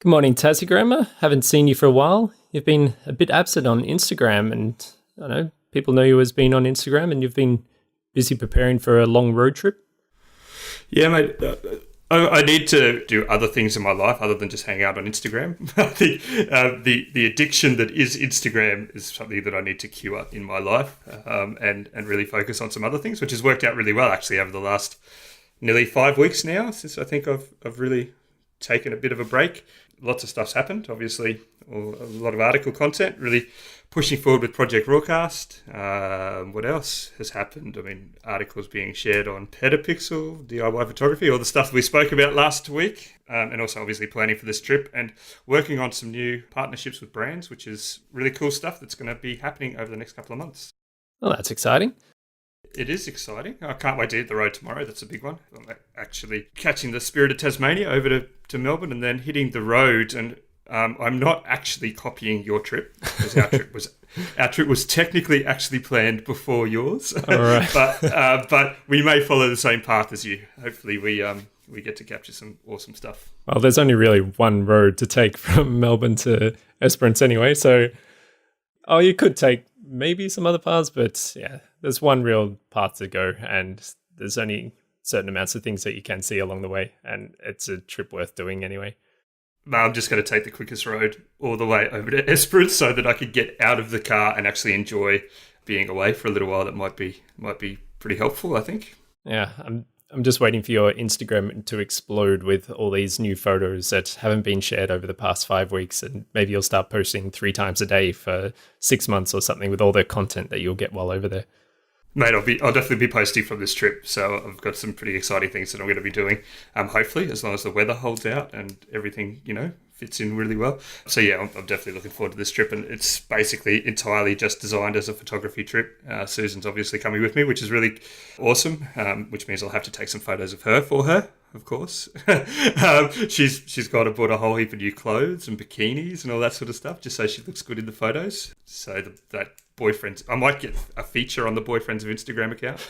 Good morning, Tassiegrammer. Haven't seen you for a while. You've been a bit absent on Instagram, and I know people know you as being on Instagram, and you've been busy preparing for a long road trip. Yeah, mate. I need to do other things in my life other than just hang out on Instagram. I think the addiction that is Instagram is something that I need to cue up in my life and really focus on some other things, which has worked out really well actually over the last nearly 5 weeks now since I think I've really taken a bit of a break. Lots of stuff's happened, obviously, a lot of article content, really pushing forward with Project RAWcast. What else has happened? I mean, articles being shared on Petapixel, DIY photography, all the stuff that we spoke about last week, and also obviously planning for this trip and working on some new partnerships with brands, which is really cool stuff that's going to be happening over the next couple of months. Well, that's exciting. It is exciting. I can't wait to hit the road tomorrow. That's a big one. I'm actually catching the Spirit of Tasmania over to Melbourne and then hitting the road. And I'm not actually copying your trip because our trip was technically actually planned before yours. All right. but we may follow the same path as you. Hopefully, we get to capture some awesome stuff. Well, there's only really one road to take from Melbourne to Esperance anyway. So, you could take maybe some other paths, but yeah, there's one real path to go, and there's only certain amounts of things that you can see along the way, and it's a trip worth doing anyway. No, I'm just going to take the quickest road all the way over to Esperance so that I could get out of the car and actually enjoy being away for a little while. That might be pretty helpful, I think. Yeah, I'm just waiting for your Instagram to explode with all these new photos that haven't been shared over the past 5 weeks, and maybe you'll start posting 3 times a day for 6 months or something with all the content that you'll get while over there. Mate, I'll definitely be posting from this trip, so I've got some pretty exciting things that I'm going to be doing. Hopefully, as long as the weather holds out and everything, fits in really well. So yeah, I'm definitely looking forward to this trip, and it's basically entirely just designed as a photography trip. Susan's obviously coming with me, which is really awesome, which means I'll have to take some photos of her for her, of course. She's got and bought a whole heap of new clothes and bikinis and all that sort of stuff, just so she looks good in the photos. So that boyfriends, I might get a feature on the Boyfriends of Instagram account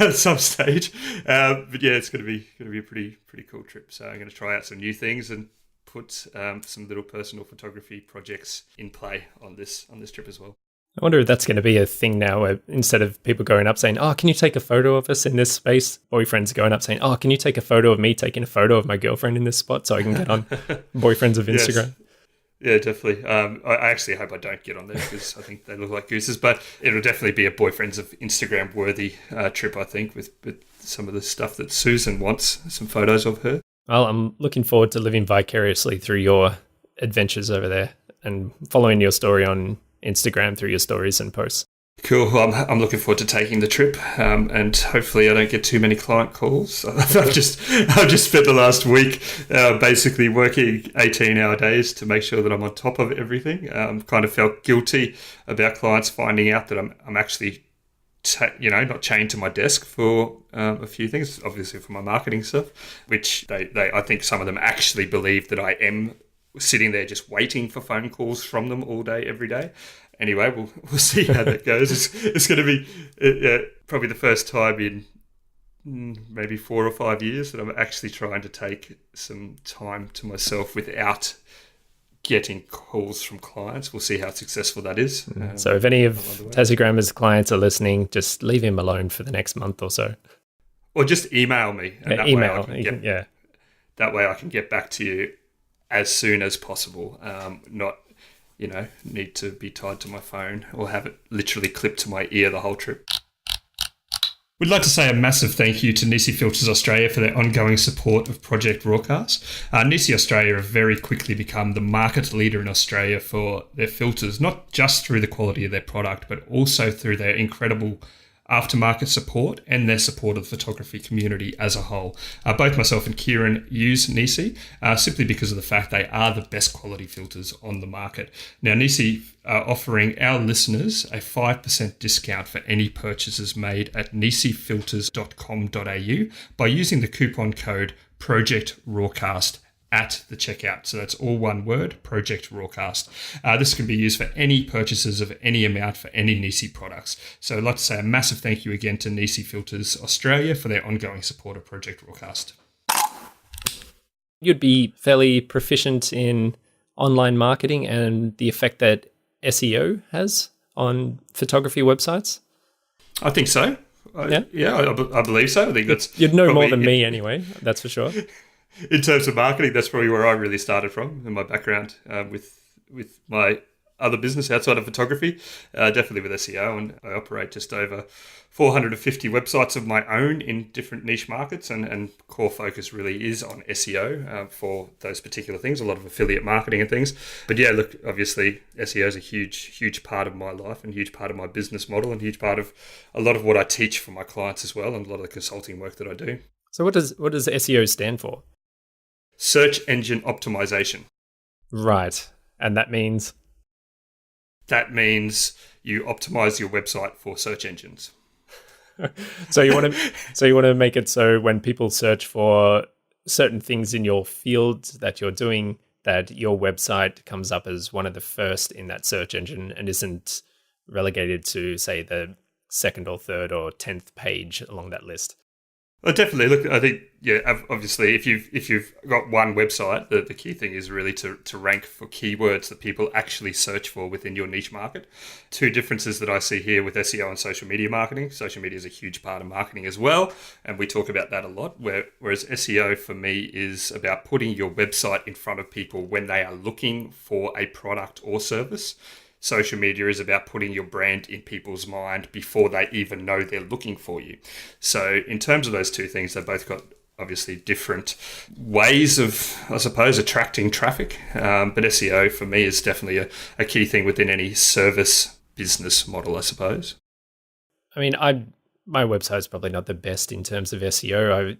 at some stage. But yeah, it's going to be a pretty cool trip. So I'm going to try out some new things and put some little personal photography projects in play on this trip as well. I wonder if that's going to be a thing now, where instead of people going up saying, "Oh, can you take a photo of us in this space?" boyfriends going up saying, "Oh, can you take a photo of me taking a photo of my girlfriend in this spot so I can get on Boyfriends of Instagram?" Yes. Yeah, definitely. I actually hope I don't get on there because I think they look like gooses, but it'll definitely be a Boyfriends of Instagram worthy trip, I think, with some of the stuff that Susan wants, some photos of her. Well, I'm looking forward to living vicariously through your adventures over there and following your story on Instagram through your stories and posts. Cool. Well, I'm looking forward to taking the trip, and hopefully I don't get too many client calls. I've just spent the last week basically working 18-hour days to make sure that I'm on top of everything. Kind of felt guilty about clients finding out that I'm actually not chained to my desk for a few things, obviously for my marketing stuff, which they I think some of them actually believe that I am sitting there just waiting for phone calls from them all day, every day. Anyway, we'll see how that goes. It's going to be probably the first time in maybe 4 or 5 years that I'm actually trying to take some time to myself without getting calls from clients. We'll see how successful that is. So if any of Tassiegrammer's clients are listening, just leave him alone for the next month or so. Or just email me. And that way I can get back to you as soon as possible. Not need to be tied to my phone or have it literally clipped to my ear the whole trip. We'd like to say a massive thank you to Nisi Filters Australia for their ongoing support of Project RAWcast. Nisi Australia have very quickly become the market leader in Australia for their filters, not just through the quality of their product, but also through their incredible aftermarket support and their support of the photography community as a whole. Both myself and Kieran use Nisi simply because of the fact they are the best quality filters on the market. Now, Nisi are offering our listeners a 5% discount for any purchases made at nisifilters.com.au by using the coupon code PROJECTRAWcast at the checkout. So that's all one word, Project RAWcast. This can be used for any purchases of any amount for any Nisi products. So I'd like to say a massive thank you again to Nisi Filters Australia for their ongoing support of Project RAWcast. you'd be fairly proficient in online marketing and the effect that SEO has on photography websites? I think so. I believe so. I think that's You'd know more than me anyway, that's for sure. In terms of marketing, that's probably where I really started from in my background with my other business outside of photography, definitely with SEO. And I operate just over 450 websites of my own in different niche markets. And core focus really is on SEO for those particular things, a lot of affiliate marketing and things. But yeah, look, obviously SEO is a huge part of my life and huge part of my business model and huge part of a lot of what I teach for my clients as well and a lot of the consulting work that I do. So what does SEO stand for? Search engine optimization. Right. And that means? That means you optimize your website for search engines. So you want to make it so when people search for certain things in your field that you're doing, that your website comes up as one of the first in that search engine and isn't relegated to, say, the second or third or 10th page along that list. Well, definitely. Look, I think, obviously, if you've got one website, the key thing is really to rank for keywords that people actually search for within your niche market. Two differences that I see here with SEO and social media marketing. Social media is a huge part of marketing as well, and we talk about that a lot, whereas SEO for me is about putting your website in front of people when they are looking for a product or service. Social media is about putting your brand in people's mind before they even know they're looking for you. So in terms of those two things, they've both got obviously different ways of, I suppose, attracting traffic. But SEO for me is definitely a key thing within any service business model, I suppose. I mean, my website's probably not the best in terms of SEO.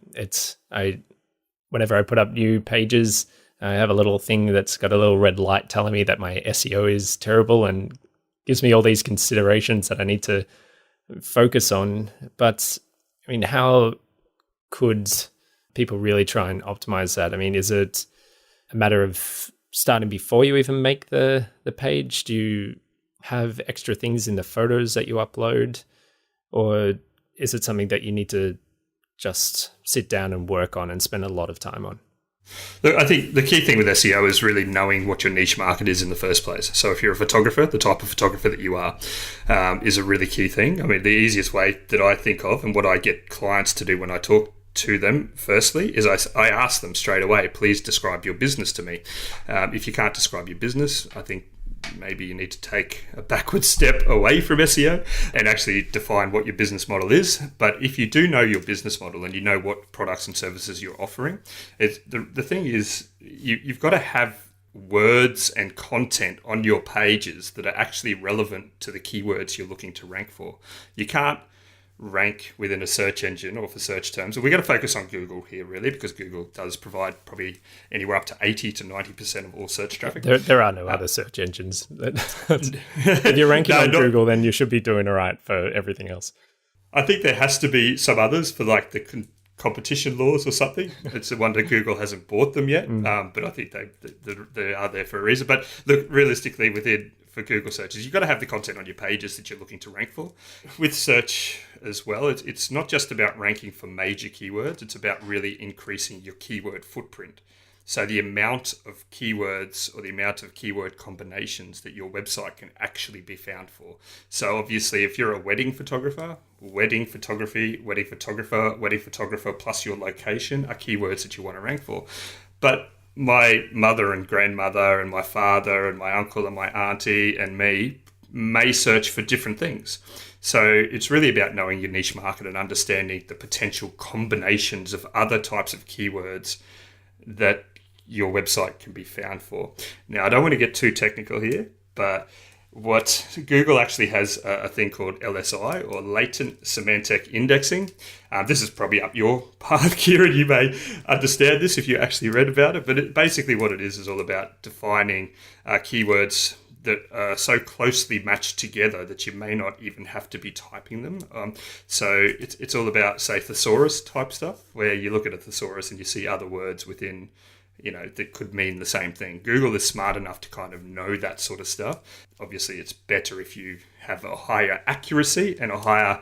Whenever I put up new pages, I have a little thing that's got a little red light telling me that my SEO is terrible and gives me all these considerations that I need to focus on. But I mean, how could people really try and optimize that? I mean, is it a matter of starting before you even make the page? Do you have extra things in the photos that you upload? Or is it something that you need to just sit down and work on and spend a lot of time on? Look, I think the key thing with SEO is really knowing what your niche market is in the first place. So if you're a photographer, the type of photographer that you are is a really key thing. I mean, the easiest way that I think of and what I get clients to do when I talk to them, firstly, is I ask them straight away, please describe your business to me. If you can't describe your business, I think maybe you need to take a backward step away from SEO and actually define what your business model is. But if you do know your business model and you know what products and services you're offering, the thing is you've got to have words and content on your pages that are actually relevant to the keywords you're looking to rank for. You can't rank within a search engine or for search terms. And we're going to focus on Google here really because Google does provide probably anywhere up to 80 to 90% of all search traffic. There are no other search engines. If you're ranking on Google, then you should be doing all right for everything else. I think there has to be some others for like the competition laws or something. It's a wonder Google hasn't bought them yet, but I think they are there for a reason. But look, realistically, for Google searches, you've got to have the content on your pages that you're looking to rank for. With search as well, it's not just about ranking for major keywords, it's about really increasing your keyword footprint. So the amount of keywords or the amount of keyword combinations that your website can actually be found for. So obviously, if you're a wedding photographer, wedding photography plus your location are keywords that you want to rank for. But my mother and grandmother and my father and my uncle and my auntie and me may search for different things. So it's really about knowing your niche market and understanding the potential combinations of other types of keywords that your website can be found for. Now, I don't want to get too technical here, but what Google actually has a thing called LSI, or latent semantic indexing. This is probably up your path, Kieran. You may understand this if you actually read about it, but basically what it is all about defining keywords that are so closely matched together that you may not even have to be typing them. So it's all about, say, thesaurus type stuff, where you look at a thesaurus and you see other words within, that could mean the same thing. Google is smart enough to kind of know that sort of stuff. Obviously, it's better if you have a higher accuracy and a higher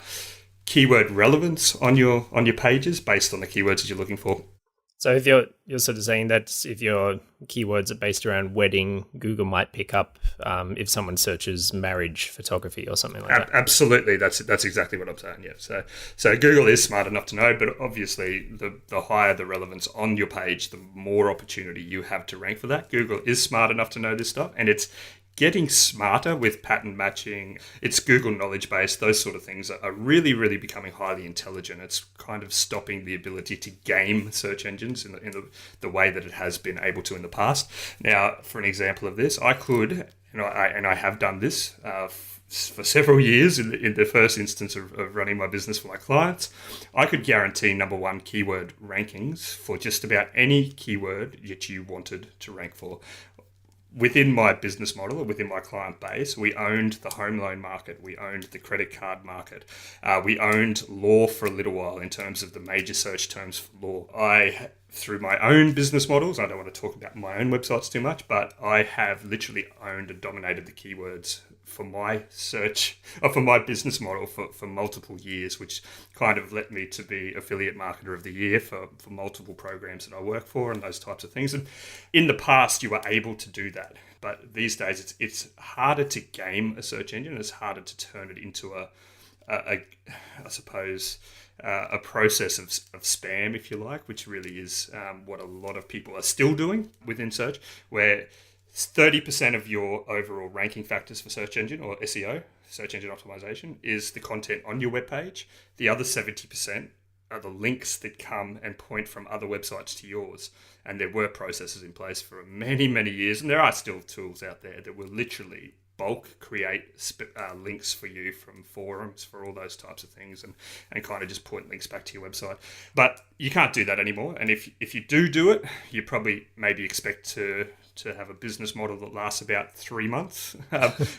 keyword relevance on your pages based on the keywords that you're looking for. So if you're sort of saying that if your keywords are based around wedding, Google might pick up if someone searches marriage photography or something like that. Absolutely, that's exactly what I'm saying. Yeah. So Google is smart enough to know, but obviously the higher the relevance on your page, the more opportunity you have to rank for that. Google is smart enough to know this stuff, and it's getting smarter with pattern matching. It's Google knowledge base. Those sort of things are really, really becoming highly intelligent. It's kind of stopping the ability to game search engines in the way that it has been able to in the past. Now, for an example of this, I could, and I have done this for several years in the first instance of running my business for my clients. I could guarantee number one keyword rankings for just about any keyword that you wanted to rank for. Within my business model or within my client base, we owned the home loan market. We owned the credit card market. We owned law for a little while in terms of the major search terms for law. Through my own business models, I don't want to talk about my own websites too much, but I have literally owned and dominated the keywords for my search, or for my business model for multiple years, which kind of led me to be affiliate marketer of the year for multiple programs that I work for and those types of things. And in the past, you were able to do that. But these days, it's harder to game a search engine. It's harder to turn it into I suppose, a process of spam, if you like, which really is what a lot of people are still doing within search, where 30% of your overall ranking factors for search engine or SEO, search engine optimization, is the content on your webpage. The other 70% are the links that come and point from other websites to yours. And there were processes in place for many, many years, and there are still tools out there that will literally bulk create links for you from forums for all those types of things and kind of just point links back to your website. But you can't do that anymore. And if you do it, you probably maybe expect to have a business model that lasts about 3 months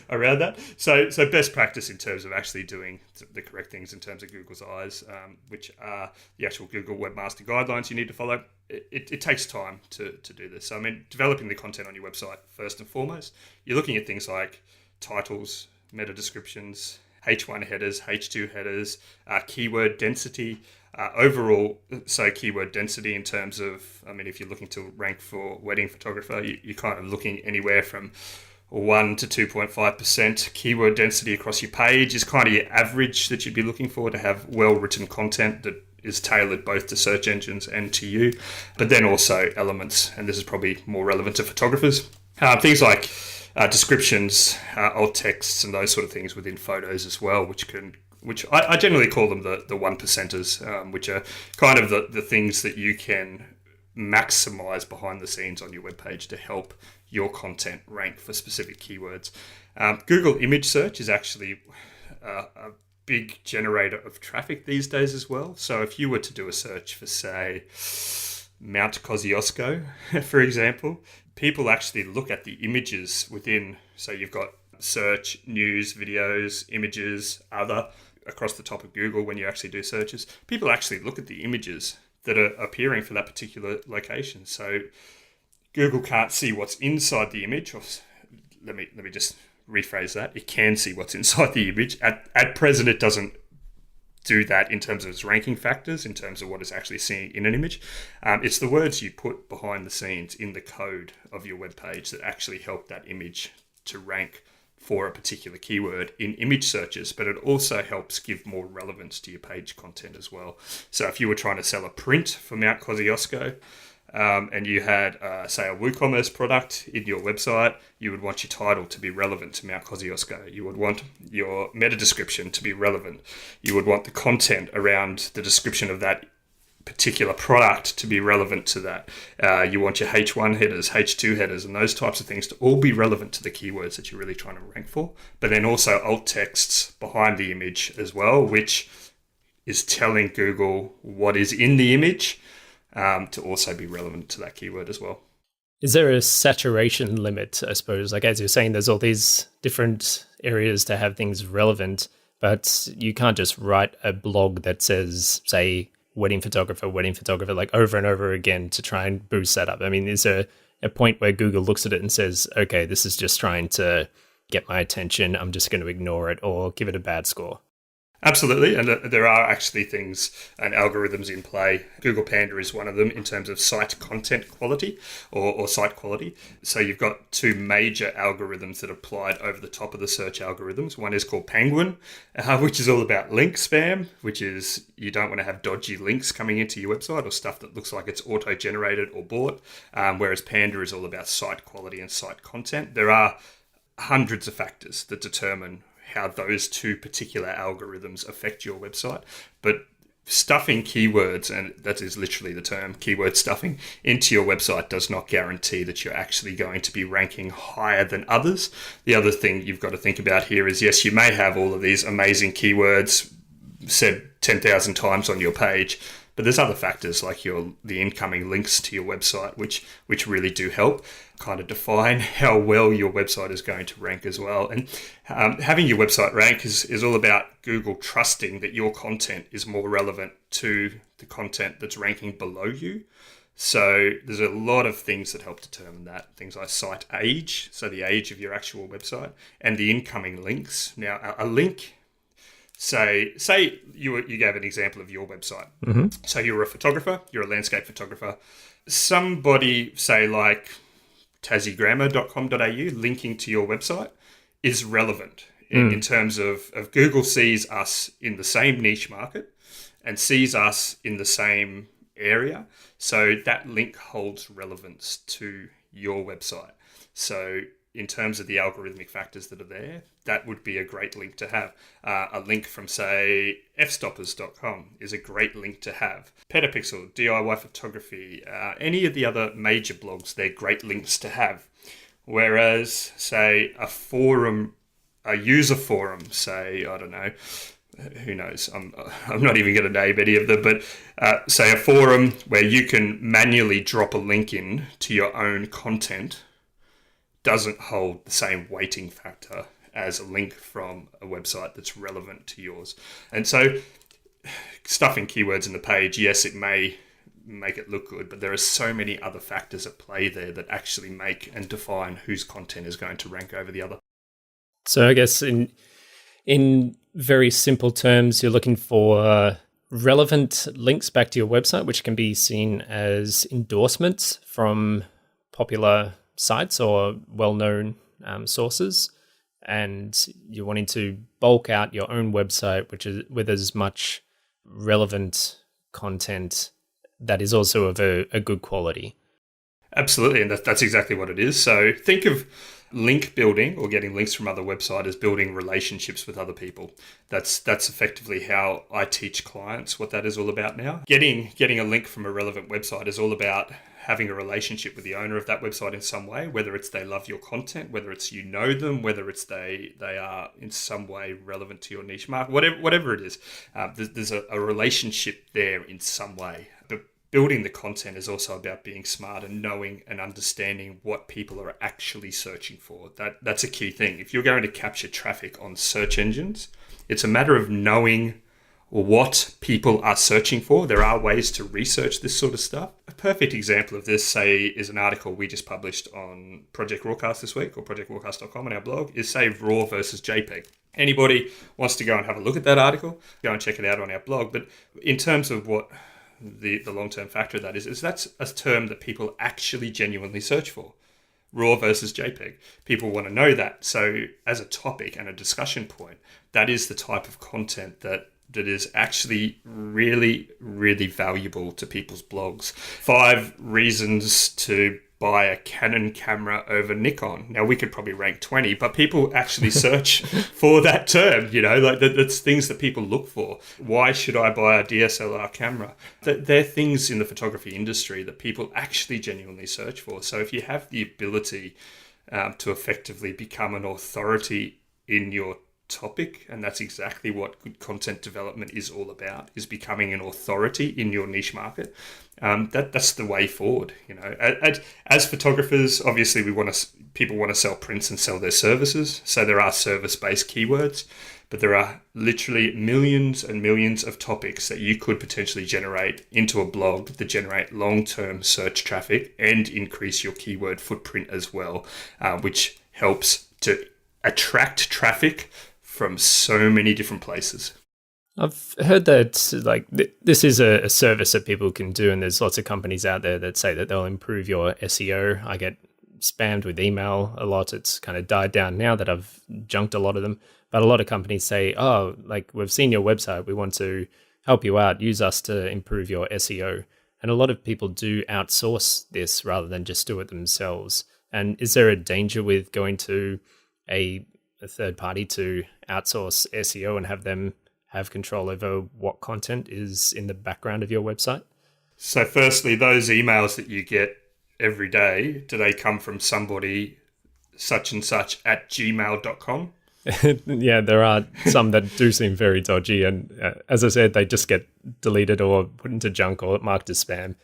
around that. So best practice in terms of actually doing the correct things in terms of Google's eyes, which are the actual Google Webmaster Guidelines you need to follow. It takes time to do this. So, I mean, developing the content on your website, first and foremost, you're looking at things like titles, meta descriptions, H1 headers, H2 headers, keyword density, overall, so keyword density in terms of, I mean, if you're looking to rank for wedding photographer, you're kind of looking anywhere from 1 to 2.5% keyword density across your page is kind of your average that you'd be looking for to have well-written content that is tailored both to search engines and to you, but then also elements, and this is probably more relevant to photographers, things like descriptions, alt texts, and those sort of things within photos as well, which I generally call them the one percenters, which are kind of the things that you can maximize behind the scenes on your webpage to help your content rank for specific keywords. Google image search is actually a big generator of traffic these days as well. So if you were to do a search for, say, Mount Kosciuszko, for example, people actually look at the images within, so you've got search, news, videos, images, other, across the top of Google when you actually do searches. People actually look at the images that are appearing for that particular location. So Google can't see what's inside the image. Or let me just rephrase that. It can see what's inside the image. At present, it doesn't do that in terms of its ranking factors, in terms of what it's actually seeing in an image. It's the words you put behind the scenes in the code of your web page that actually help that image to rank for a particular keyword in image searches, but it also helps give more relevance to your page content as well. So if you were trying to sell a print for Mount Kosciuszko, and you had, say, a WooCommerce product in your website, you would want your title to be relevant to Mount Kosciuszko. You would want your meta description to be relevant. You would want the content around the description of that particular product to be relevant to that. You want your H1 headers, H2 headers, and those types of things to all be relevant to the keywords that you're really trying to rank for. But then also alt texts behind the image as well, which is telling Google what is in the image, to also be relevant to that keyword as well. Is there a saturation limit, I suppose? Like, as you're saying, there's all these different areas to have things relevant, but you can't just write a blog that says, say, wedding photographer, like over and over again to try and boost that up. I mean, is there a point where Google looks at it and says, okay, this is just trying to get my attention, I'm just going to ignore it or give it a bad score? Absolutely, and there are actually things and algorithms in play. Google Panda is one of them in terms of site content quality or site quality. So you've got two major algorithms that are applied over the top of the search algorithms. One is called Penguin, which is all about link spam, which is you don't want to have dodgy links coming into your website or stuff that looks like it's auto-generated or bought, whereas Panda is all about site quality and site content. There are hundreds of factors that determine how those two particular algorithms affect your website. But stuffing keywords, and that is literally the term, keyword stuffing, into your website does not guarantee that you're actually going to be ranking higher than others. The other thing you've got to think about here is, yes, you may have all of these amazing keywords said 10,000 times on your page, but there's other factors like the incoming links to your website, which really do help kind of define how well your website is going to rank as well. And having your website rank is all about Google trusting that your content is more relevant to the content that's ranking below you. So there's a lot of things that help determine that. Things like site age, so the age of your actual website, and the incoming links. Now, a link... Say you gave an example of your website. Mm-hmm. So you're a photographer, you're a landscape photographer. Somebody, say like Tassiegrammer.com.au, linking to your website is relevant in terms of Google sees us in the same niche market and sees us in the same area. So that link holds relevance to your website. So in terms of the algorithmic factors that are there, that would be a great link to have. A link from, say, fstoppers.com is a great link to have. Petapixel, DIY photography, any of the other major blogs, they're great links to have. Whereas, say, a user forum, say, I don't know, who knows? I'm not even going to name any of them, but say a forum where you can manually drop a link in to your own content doesn't hold the same weighting factor as a link from a website that's relevant to yours. And so stuffing keywords in the page, yes, it may make it look good, but there are so many other factors at play there that actually make and define whose content is going to rank over the other. So I guess in very simple terms, you're looking for relevant links back to your website, which can be seen as endorsements from popular sites or well-known sources, and you're wanting to bulk out your own website, which is with as much relevant content that is also of a good quality. Absolutely, and that's exactly what it is. So think of link building or getting links from other websites as building relationships with other people. That's effectively how I teach clients what that is all about now. Getting a link from a relevant website is all about having a relationship with the owner of that website in some way, whether it's they love your content, whether it's you know them, whether it's they are in some way relevant to your niche market, whatever it is. There's a relationship there in some way. But building the content is also about being smart and knowing and understanding what people are actually searching for. That's a key thing. If you're going to capture traffic on search engines, it's a matter of knowing what people are searching for. There are ways to research this sort of stuff. A perfect example of this, say, is an article we just published on Project RAWcast this week, or projectrawcast.com on our blog, is, say, RAW versus JPEG. Anybody wants to go and have a look at that article, go and check it out on our blog. But in terms of what the long-term factor of that is that's a term that people actually genuinely search for. RAW versus JPEG. People want to know that. So as a topic and a discussion point, that is the type of content that is actually really, really valuable to people's blogs. 5 reasons to buy a Canon camera over Nikon. Now, we could probably rank 20, but people actually search for that term, like that's things that people look for. Why should I buy a DSLR camera? They're things in the photography industry that people actually genuinely search for. So if you have the ability to effectively become an authority in your topic, and that's exactly what good content development is all about, is becoming an authority in your niche market. That's the way forward. As photographers, obviously people want to sell prints and sell their services, so there are service-based keywords, but there are literally millions and millions of topics that you could potentially generate into a blog that generate long-term search traffic and increase your keyword footprint as well, which helps to attract traffic from so many different places. I've heard that like this is a service that people can do, and there's lots of companies out there that say that they'll improve your SEO. I get spammed with email a lot. It's kind of died down now that I've junked a lot of them. But a lot of companies say, oh, like we've seen your website, we want to help you out, use us to improve your SEO. And a lot of people do outsource this rather than just do it themselves. And is there a danger with going to a third party to outsource SEO and have them have control over what content is in the background of your website? So firstly, those emails that you get every day, do they come from somebody such and such at gmail.com? Yeah, there are some that do seem very dodgy. And as I said, they just get deleted or put into junk or marked as spam.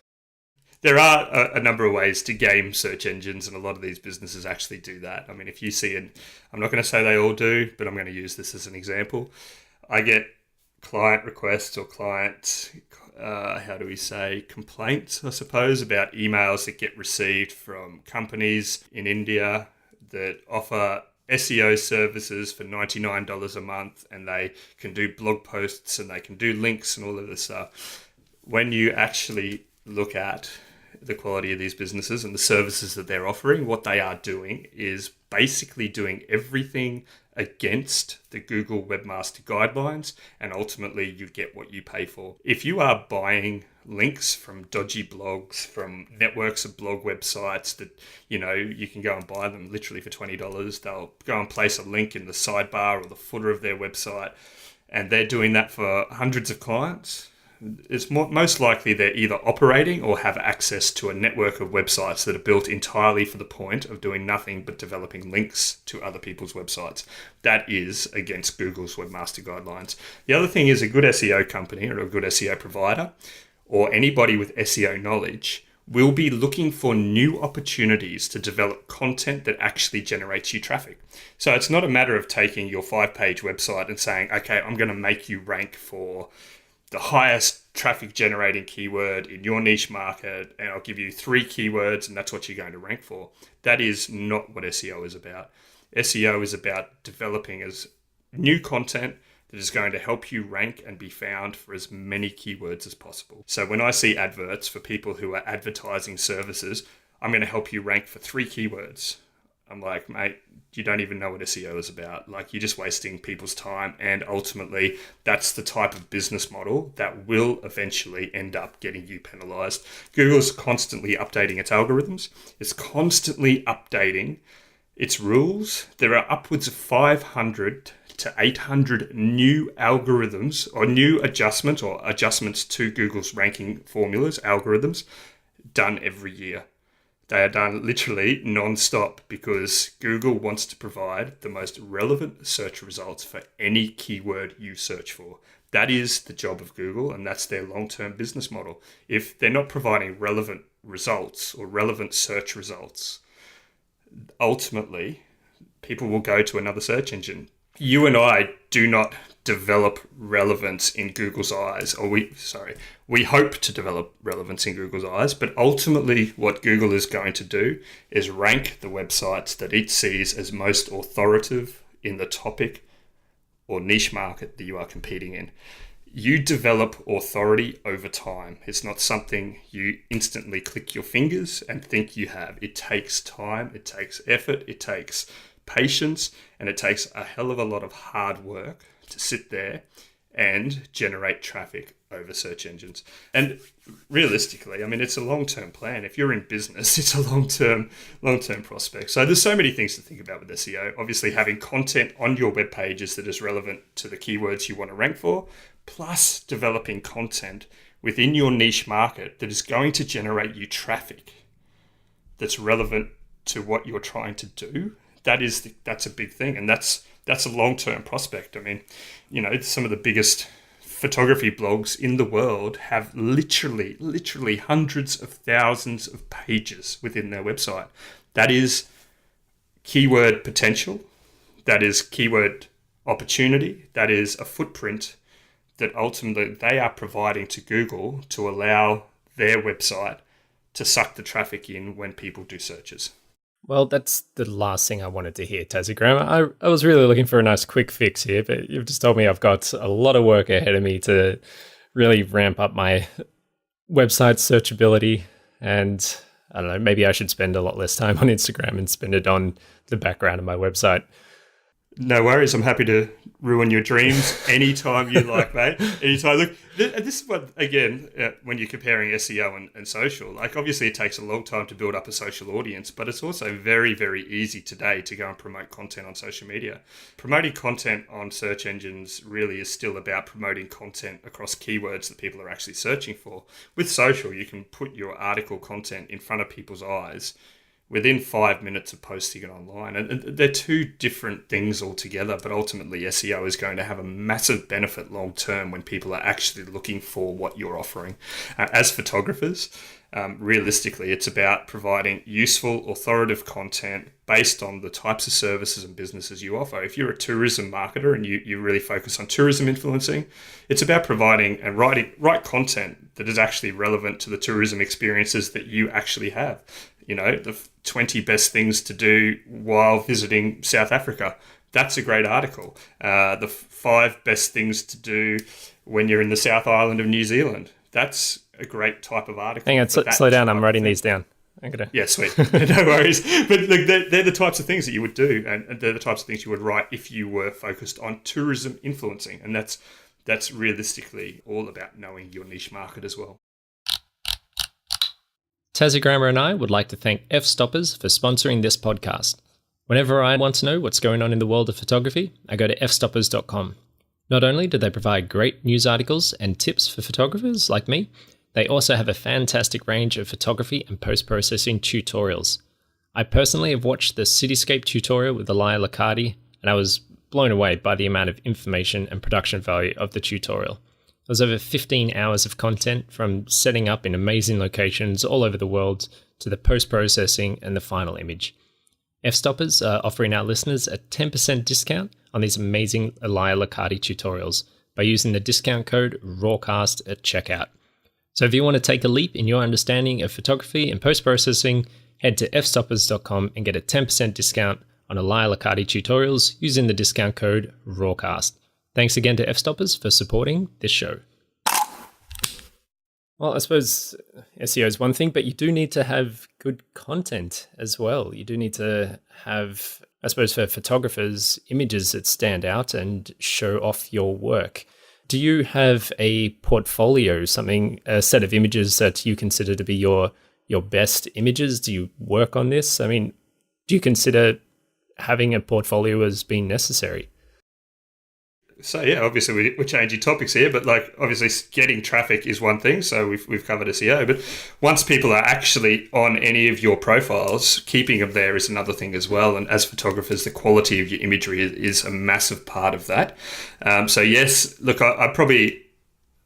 There are a number of ways to game search engines, and a lot of these businesses actually do that. I mean, if you see, and I'm not going to say they all do, but I'm going to use this as an example. I get client requests or client, complaints, I suppose, about emails that get received from companies in India that offer SEO services for $99 a month, and they can do blog posts and they can do links and all of this stuff. When you actually look at the quality of these businesses and the services that they're offering, what they are doing is basically doing everything against the Google Webmaster Guidelines, and ultimately you get what you pay for. If you are buying links from dodgy blogs, from networks of blog websites that, you can go and buy them literally for $20, they'll go and place a link in the sidebar or the footer of their website, and they're doing that for hundreds of clients. It's most likely they're either operating or have access to a network of websites that are built entirely for the point of doing nothing but developing links to other people's websites. That is against Google's Webmaster Guidelines. The other thing is, a good SEO company or a good SEO provider or anybody with SEO knowledge will be looking for new opportunities to develop content that actually generates you traffic. So it's not a matter of taking your 5-page website and saying, okay, I'm going to make you rank for the highest traffic generating keyword in your niche market, and I'll give you 3 keywords and that's what you're going to rank for. That is not what SEO is about. SEO is about developing as new content that is going to help you rank and be found for as many keywords as possible. So when I see adverts for people who are advertising services, I'm going to help you rank for 3 keywords. I'm like, mate, you don't even know what SEO is about. Like, you're just wasting people's time. And ultimately, that's the type of business model that will eventually end up getting you penalized. Google's constantly updating its algorithms. It's constantly updating its rules. There are upwards of 500 to 800 new algorithms or new adjustments or adjustments to Google's ranking formulas, algorithms, done every year. They are done literally non-stop because Google wants to provide the most relevant search results for any keyword you search for. That is the job of Google, and that's their long-term business model. If they're not providing relevant results or relevant search results, ultimately, people will go to another search engine. You and I do not develop relevance in Google's eyes, or we hope to develop relevance in Google's eyes, but ultimately what Google is going to do is rank the websites that it sees as most authoritative in the topic or niche market that you are competing in. You develop authority over time. It's not something you instantly click your fingers and think you have. It takes time, it takes effort, it takes patience, and it takes a hell of a lot of hard work to sit there and generate traffic over search engines. And realistically, I mean, it's a long-term plan. If you're in business, it's a long-term prospect. So there's so many things to think about with SEO. Obviously, having content on your web pages that is relevant to the keywords you want to rank for, plus developing content within your niche market that is going to generate you traffic that's relevant to what you're trying to do. That's a big thing, and that's a long-term prospect. I mean, some of the biggest photography blogs in the world have literally hundreds of thousands of pages within their website. That is keyword potential. That is keyword opportunity. That is a footprint that ultimately they are providing to Google to allow their website to suck the traffic in when people do searches. Well, that's the last thing I wanted to hear, Tassiegrammer. I was really looking for a nice quick fix here, but you've just told me I've got a lot of work ahead of me to really ramp up my website searchability. And I don't know, maybe I should spend a lot less time on Instagram and spend it on the background of my website. No worries. I'm happy to ruin your dreams anytime you like, mate. Anytime. Look, this is what, again, when you're comparing SEO and social, like obviously it takes a long time to build up a social audience, but it's also very, very easy today to go and promote content on social media. Promoting content on search engines really is still about promoting content across keywords that people are actually searching for. With social, you can put your article content in front of people's eyes within 5 minutes of posting it online. And they're two different things altogether, but ultimately SEO is going to have a massive benefit long term when people are actually looking for what you're offering. As photographers, realistically, it's about providing useful, authoritative content based on the types of services and businesses you offer. If you're a tourism marketer and you really focus on tourism influencing, it's about providing and right content that is actually relevant to the tourism experiences that you actually have. You know, the 20 best things to do while visiting South Africa. That's a great article. The 5 best things to do when you're in the South Island of New Zealand. That's a great type of article. Hang on, slow down. I'm writing these down. Yeah, sweet. No worries. But look, they're the types of things that you would do, and they're the types of things you would write if you were focused on tourism influencing. And that's realistically all about knowing your niche market as well. Tassiegrammer and I would like to thank F-Stoppers for sponsoring this podcast. Whenever I want to know what's going on in the world of photography, I go to fstoppers.com. Not only do they provide great news articles and tips for photographers like me, they also have a fantastic range of photography and post-processing tutorials. I personally have watched the Cityscape tutorial with Elia Liccardi, and I was blown away by the amount of information and production value of the tutorial. It was over 15 hours of content, from setting up in amazing locations all over the world to the post-processing and the final image. F-Stoppers are offering our listeners a 10% discount on these amazing Elia Liccardi tutorials by using the discount code RAWcast at checkout. So if you want to take a leap in your understanding of photography and post-processing, head to fstoppers.com and get a 10% discount on Elia Liccardi tutorials using the discount code RAWcast. Thanks again to F-Stoppers for supporting this show. Well, I suppose SEO is one thing, but you do need to have good content as well. You do need to have, I suppose for photographers, images that stand out and show off your work. Do you have a portfolio, a set of images that you consider to be your best images? Do you work on this? I mean, do you consider having a portfolio as being necessary? So yeah, obviously we're changing topics here, but like obviously getting traffic is one thing. So we've covered SEO, but once people are actually on any of your profiles, keeping them there is another thing as well. And as photographers, the quality of your imagery is a massive part of that. So yes, look, I'm probably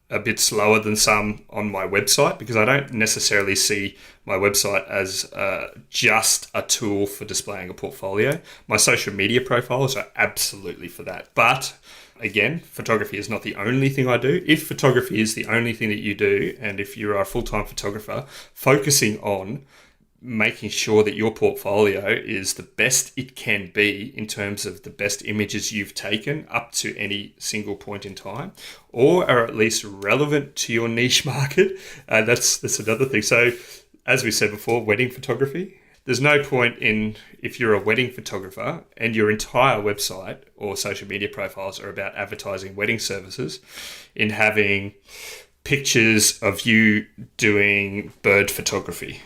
a bit slower than some on my website because I don't necessarily see my website as just a tool for displaying a portfolio. My social media profiles are absolutely for that, but again, photography is not the only thing I do. If photography is the only thing that you do, and if you're a full-time photographer, focusing on making sure that your portfolio is the best it can be in terms of the best images you've taken up to any single point in time, or are at least relevant to your niche market, that's another thing. So as we said before, wedding photography. There's no point in, if you're a wedding photographer and your entire website or social media profiles are about advertising wedding services, in having pictures of you doing bird photography.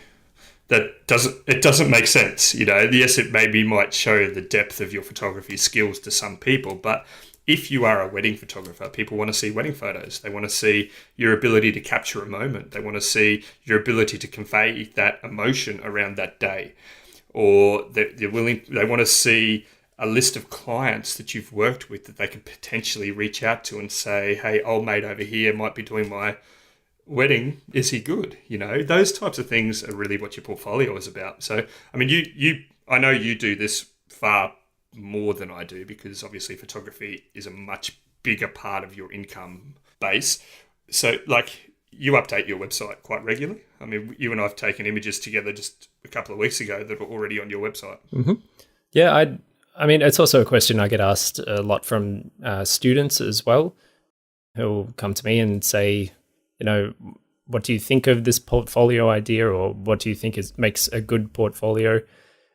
It doesn't make sense. You know, yes, it maybe might show the depth of your photography skills to some people, but if you are a wedding photographer, people want to see wedding photos. They want to see your ability to capture a moment. They want to see your ability to convey that emotion around that day. Or they want to see a list of clients that you've worked with that they can potentially reach out to and say, hey, old mate over here might be doing my wedding. Is he good? You know, those types of things are really what your portfolio is about. So, I mean, I know you do this far more than I do because obviously photography is a much bigger part of your income base. So like you update your website quite regularly. I mean, you and I have taken images together just a couple of weeks ago that were already on your website. Mm-hmm. Yeah, I mean, it's also a question I get asked a lot from students as well, who'll come to me and say, what do you think of this portfolio idea, or what do you think makes a good portfolio?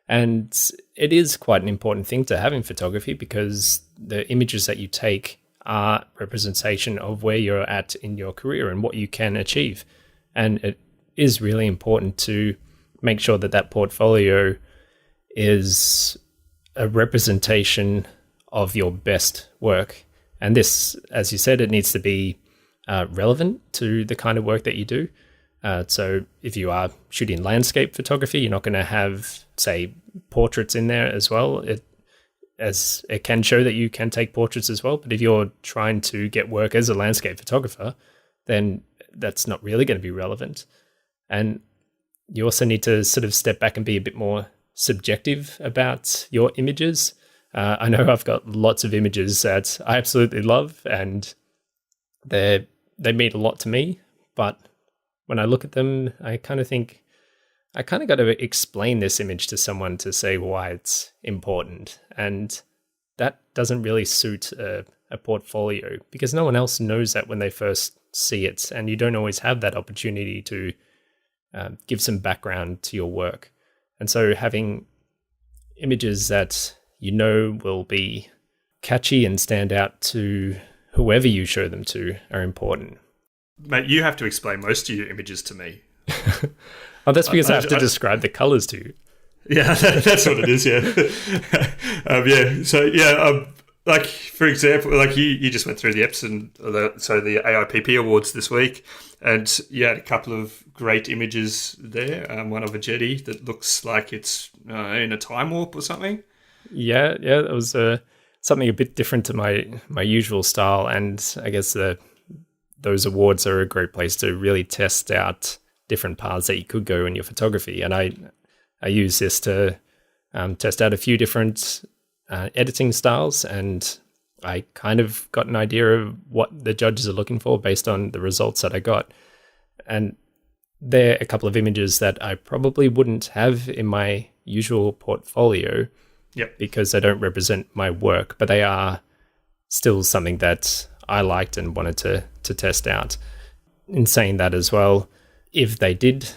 And it is quite an important thing to have in photography, because the images that you take are representation of where you're at in your career and what you can achieve. And it is really important to make sure that that portfolio is a representation of your best work. And this, as you said, it needs to be relevant to the kind of work that you do. So if you are shooting landscape photography, you're not going to have, say, portraits in there as well. It can show that you can take portraits as well. But if you're trying to get work as a landscape photographer, then that's not really going to be relevant. And you also need to sort of step back and be a bit more subjective about your images. I know I've got lots of images that I absolutely love, and they mean a lot to me. But when I look at them, I kind of think, I kind of got to explain this image to someone to say why it's important. And that doesn't really suit a portfolio, because no one else knows that when they first see it. And you don't always have that opportunity to give some background to your work. And so having images that will be catchy and stand out to whoever you show them to are important. Mate, you have to explain most of your images to me. Oh, that's because I have to describe the colors to you. Yeah, that's what it is, yeah. Like, for example, like you just went through the Epson, the AIPP awards this week, and you had a couple of great images there. One of a jetty that looks like it's in a time warp or something. Yeah, it was something a bit different to my usual style, and I guess those awards are a great place to really test out different paths that you could go in your photography. And I use this to test out a few different editing styles, and I kind of got an idea of what the judges are looking for based on the results that I got. And there are a couple of images that I probably wouldn't have in my usual portfolio. Yep. Because they don't represent my work, but they are still something that I liked and wanted to test out. In saying that as well, if they did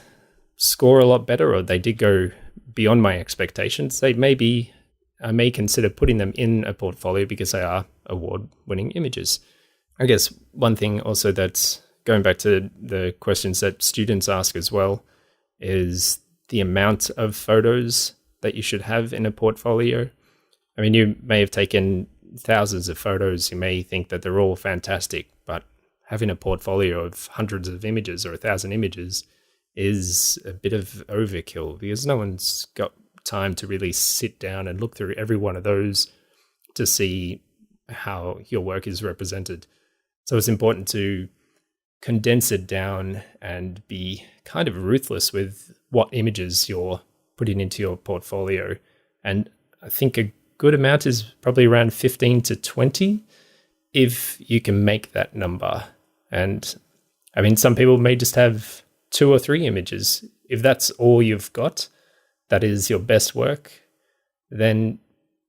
score a lot better, or they did go beyond my expectations, I may consider putting them in a portfolio, because they are award-winning images. I guess one thing also that's going back to the questions that students ask as well is the amount of photos that you should have in a portfolio. I mean, you may have taken thousands of photos. You may think that they're all fantastic, but having a portfolio of hundreds of images or 1,000 images is a bit of overkill, because no one's got time to really sit down and look through every one of those to see how your work is represented. So it's important to condense it down and be kind of ruthless with what images you're putting into your portfolio. And I think a good amount is probably around 15 to 20 if you can make that number. And I mean, some people may just have 2 or 3 images. If that's all you've got, that is your best work, then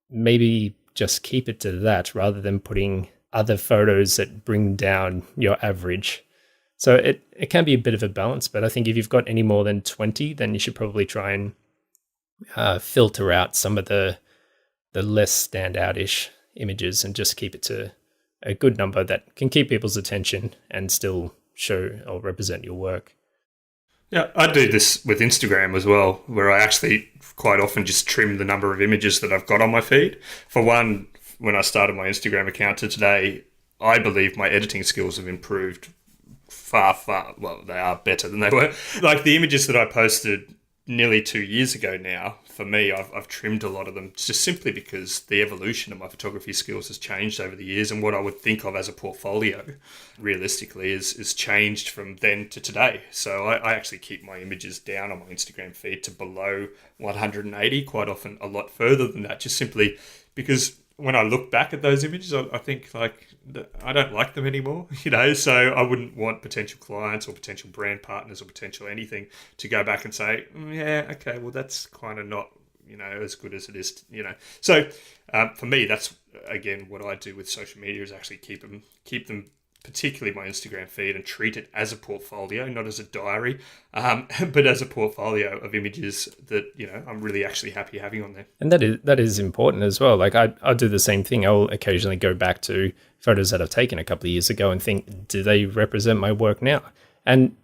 maybe just keep it to that rather than putting other photos that bring down your average. So it can be a bit of a balance, but I think if you've got any more than 20, then you should probably try and filter out some of the less standout-ish images and just keep it to a good number that can keep people's attention and still show or represent your work. Yeah, I do this with Instagram as well, where I actually quite often just trim the number of images that I've got on my feed. For one, when I started my Instagram account to today, I believe my editing skills have improved far, well, they are better than they were. Like the images that I posted nearly 2 years ago now, for me, I've trimmed a lot of them just simply because the evolution of my photography skills has changed over the years, and what I would think of as a portfolio realistically is changed from then to today. So I actually keep my images down on my Instagram feed to below 180, quite often a lot further than that, just simply because when I look back at those images, I think like I don't like them anymore, so I wouldn't want potential clients or potential brand partners or potential anything to go back and say, yeah, okay, well, that's kind of not, as good as it is. So for me, that's, again, what I do with social media is actually keep them, particularly my Instagram feed, and treat it as a portfolio, not as a diary, but as a portfolio of images that, I'm really actually happy having on there. And that is important as well. Like I'll do the same thing. I'll occasionally go back to photos that I've taken a couple of years ago and think, do they represent my work now? And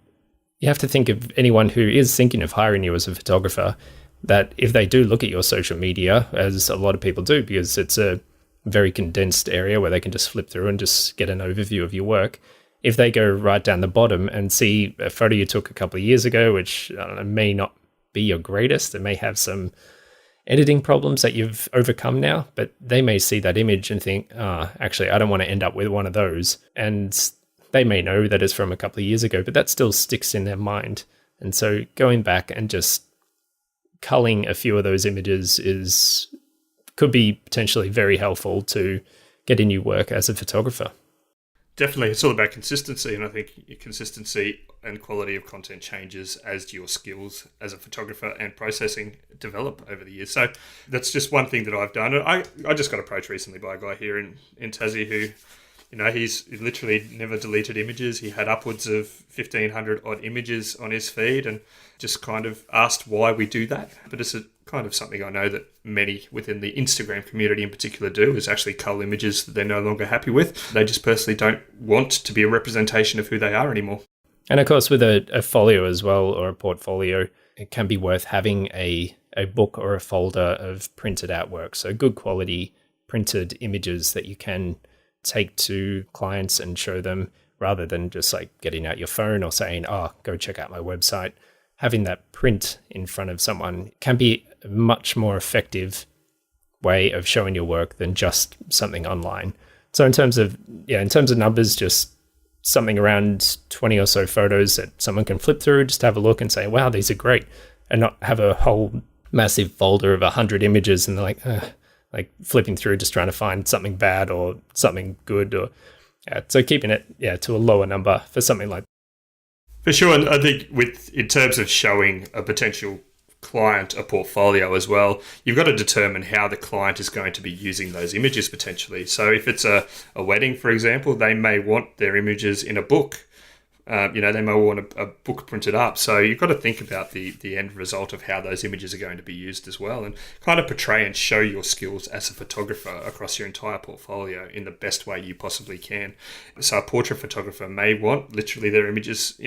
you have to think of anyone who is thinking of hiring you as a photographer, that if they do look at your social media, as a lot of people do, because it's a very condensed area where they can just flip through and just get an overview of your work. If they go right down the bottom and see a photo you took a couple of years ago, which I don't know, may not be your greatest, it may have some editing problems that you've overcome now, but they may see that image and think, actually, I don't want to end up with one of those. And they may know that it's from a couple of years ago, but that still sticks in their mind. And so going back and just culling a few of those images could be potentially very helpful to getting new work as a photographer. Definitely. It's all about consistency, and I think your consistency and quality of content changes as your skills as a photographer and processing develop over the years. So that's just one thing that I've done. I just got approached recently by a guy here in Tassie who, he's literally never deleted images. He had upwards of 1,500 odd images on his feed, and just kind of asked why we do that. But it's a kind of something I know that many within the Instagram community in particular do, is actually cull images that they're no longer happy with. They just personally don't want to be a representation of who they are anymore. And of course, with a folio as well, or a portfolio, it can be worth having a book or a folder of printed artwork. So good quality printed images that you can take to clients and show them, rather than just like getting out your phone or saying, go check out my website. Having that print in front of someone can be a much more effective way of showing your work than just something online. So in terms of numbers, just something around 20 or so photos that someone can flip through, just have a look and say, wow, these are great, and not have a whole massive folder of 100 images and they're like flipping through just trying to find something bad or something good. Or so keeping it to a lower number for something like that. For sure, and I think in terms of showing a potential client a portfolio as well, you've got to determine how the client is going to be using those images potentially. So if it's a wedding, for example, they may want their images in a book. They may want a book printed up. So you've got to think about the end result of how those images are going to be used as well, and kind of portray and show your skills as a photographer across your entire portfolio in the best way you possibly can. So a portrait photographer may want literally their images,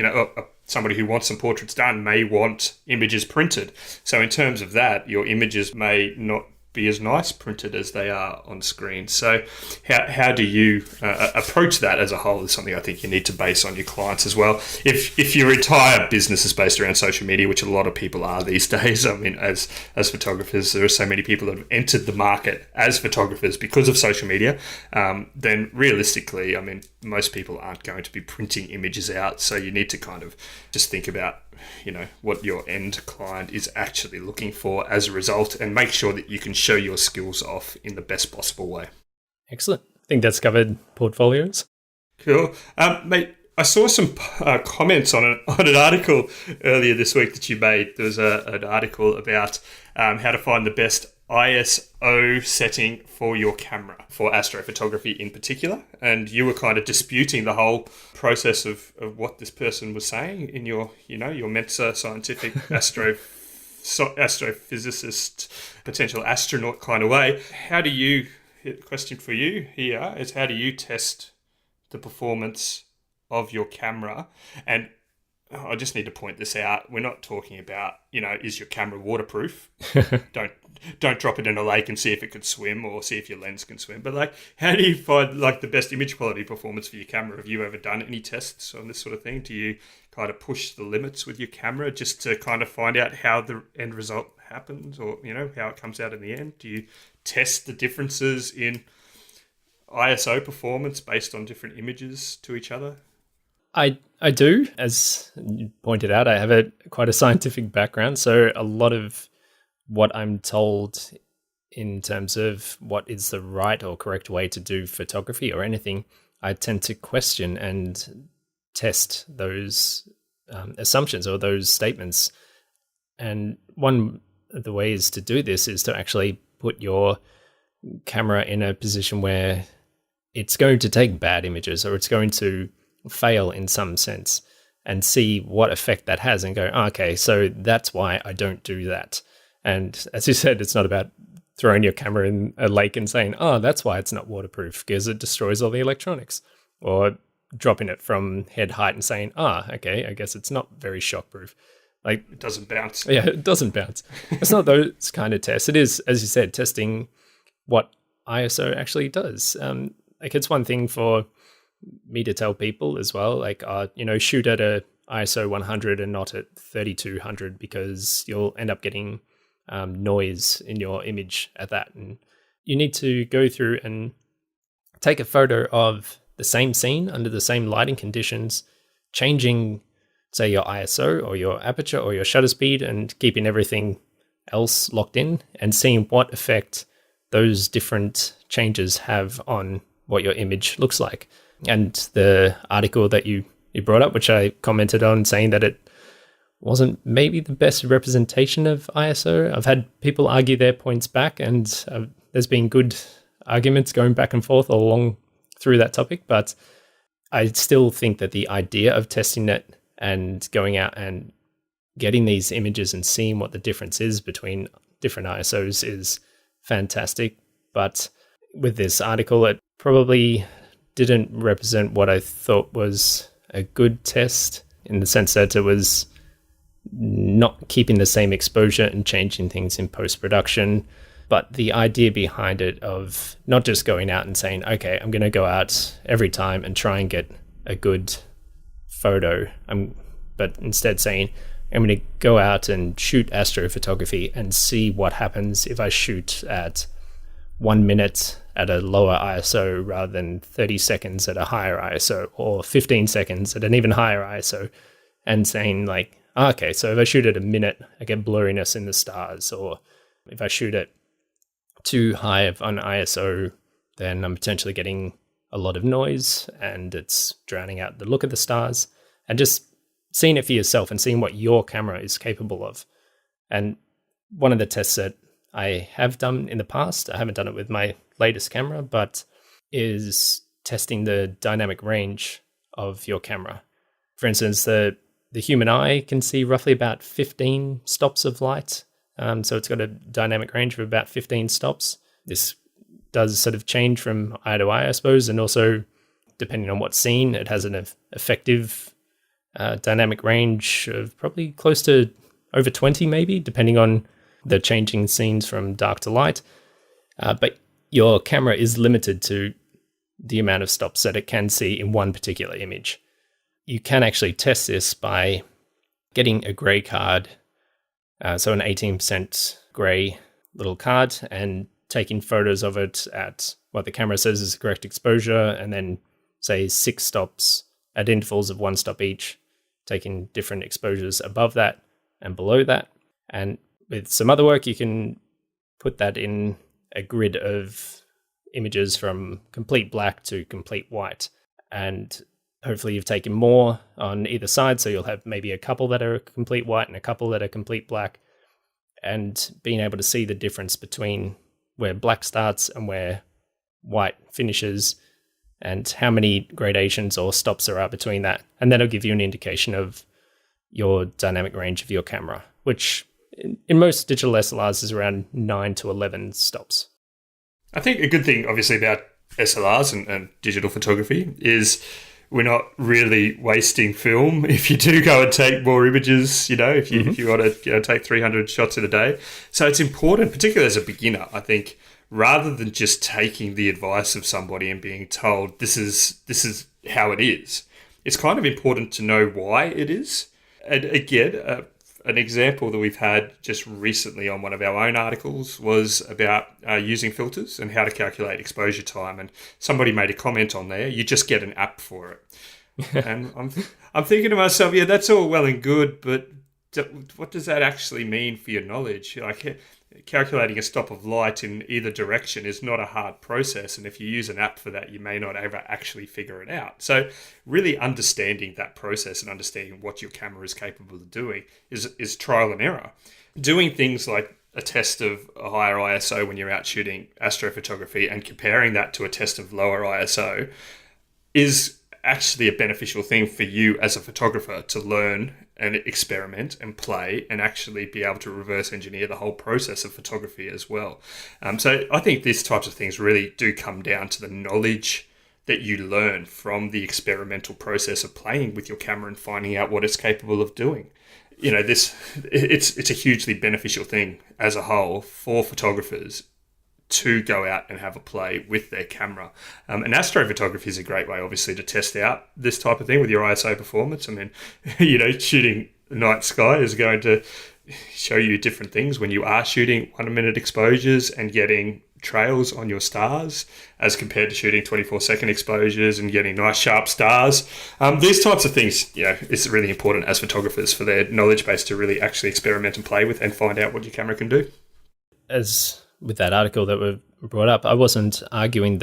somebody who wants some portraits done may want images printed. So in terms of that, your images may not be as nice printed as they are on screen. So how do you approach that as a whole is something I think you need to base on your clients as well. If your entire business is based around social media, which a lot of people are these days, I mean, as photographers, there are so many people that have entered the market as photographers because of social media, then realistically, I mean, most people aren't going to be printing images out. So you need to kind of just think about what your end client is actually looking for as a result, and make sure that you can show your skills off in the best possible way. Excellent. I think that's covered portfolios. Cool. Mate, I saw some comments on an article earlier this week that you made. There was an article about how to find the best ISO setting for your camera, for astrophotography in particular, and you were kind of disputing the whole process of what this person was saying in your Mensa scientific astrophysicist, potential astronaut kind of way. Question for you here is, how do you test the performance of your camera? And I just need to point this out. We're not talking about, is your camera waterproof? Don't drop it in a lake and see if it could swim, or see if your lens can swim. But how do you find the best image quality performance for your camera? Have you ever done any tests on this sort of thing? Do you kind of push the limits with your camera just to kind of find out how the end result happens, or, how it comes out in the end? Do you test the differences in ISO performance based on different images to each other? I do. As you pointed out, I have quite a scientific background, so a lot of what I'm told in terms of what is the right or correct way to do photography or anything, I tend to question and test those assumptions or those statements. And one of the ways to do this is to actually put your camera in a position where it's going to take bad images or it's going to fail in some sense, and see what effect that has and go, okay, so that's why I don't do that. And as you said, it's not about throwing your camera in a lake and saying, that's why it's not waterproof, because it destroys all the electronics. Or dropping it from head height and saying, okay, I guess it's not very shockproof. Like, it doesn't bounce. Yeah, it doesn't bounce. It's not those kind of tests. It is, as you said, testing what ISO actually does. Like, it's one thing for me to tell people as well, like, shoot at a ISO 100 and not at 3200, because you'll end up getting noise in your image at that. And you need to go through and take a photo of the same scene under the same lighting conditions, changing, say, your ISO or your aperture or your shutter speed, and keeping everything else locked in, and seeing what effect those different changes have on what your image looks like. And the article that you brought up, which I commented on, saying that it wasn't maybe the best representation of ISO. I've had people argue their points back, and there's been good arguments going back and forth all along through that topic. But I still think that the idea of testing it and going out and getting these images and seeing what the difference is between different ISOs is fantastic. But with this article, it probably didn't represent what I thought was a good test, in the sense that it was not keeping the same exposure and changing things in post-production. But the idea behind it of not just going out and saying, okay, I'm going to go out every time and try and get a good photo, but instead saying, I'm going to go out and shoot astrophotography and see what happens if I shoot at 1 minute at a lower ISO rather than 30 seconds at a higher ISO, or 15 seconds at an even higher ISO, and saying like, okay, so if I shoot at a minute, I get blurriness in the stars, or if I shoot at too high of an ISO, then I'm potentially getting a lot of noise and it's drowning out the look of the stars. And just seeing it for yourself and seeing what your camera is capable of. And one of the tests that I have done in the past, I haven't done it with my latest camera, but is testing the dynamic range of your camera. For instance, the human eye can see roughly about 15 stops of light. So it's got a dynamic range of about 15 stops. This does sort of change from eye to eye, I suppose, and also depending on what scene, it has an effective dynamic range of probably close to over 20 maybe, depending on the changing scenes from dark to light. But your camera is limited to the amount of stops that it can see in one particular image. You can actually test this by getting a gray card, so an 18% gray little card, and taking photos of it at what the camera says is the correct exposure, and then say 6 stops at intervals of 1 stop each, taking different exposures above that and below that. And with some other work, you can put that in a grid of images from complete black to complete white. And hopefully you've taken more on either side, so you'll have maybe a couple that are complete white and a couple that are complete black, and being able to see the difference between where black starts and where white finishes, and how many gradations or stops there are between that. And that'll give you an indication of your dynamic range of your camera, which in most digital SLRs is around 9 to 11 stops. I think a good thing, obviously, about SLRs and digital photography is we're not really wasting film. If you do go and take more images, if you want to take 300 shots in a day. So it's important, particularly as a beginner, I think, rather than just taking the advice of somebody and being told this is how it is, it's kind of important to know why it is. And again, an example that we've had just recently on one of our own articles was about using filters and how to calculate exposure time. And somebody made a comment on there, you just get an app for it. And I'm thinking to myself, yeah, that's all well and good, but what does that actually mean for your knowledge? Like, calculating a stop of light in either direction is not a hard process. And if you use an app for that, you may not ever actually figure it out. So really understanding that process and understanding what your camera is capable of doing is trial and error. Doing things like a test of a higher ISO when you're out shooting astrophotography and comparing that to a test of lower ISO is actually a beneficial thing for you as a photographer to learn and experiment and play and actually be able to reverse engineer the whole process of photography as well. So I think these types of things really do come down to the knowledge that you learn from the experimental process of playing with your camera and finding out what it's capable of doing. You know, it's a hugely beneficial thing as a whole for photographers to go out and have a play with their camera. And astrophotography is a great way, obviously, to test out this type of thing with your ISO performance. I mean, you know, shooting night sky is going to show you different things when you are shooting 1 minute exposures and getting trails on your stars as compared to shooting 24-second exposures and getting nice sharp stars. These types of things, you know, it's really important as photographers for their knowledge base to really actually experiment and play with and find out what your camera can do. As with that article that we brought up, I wasn't arguing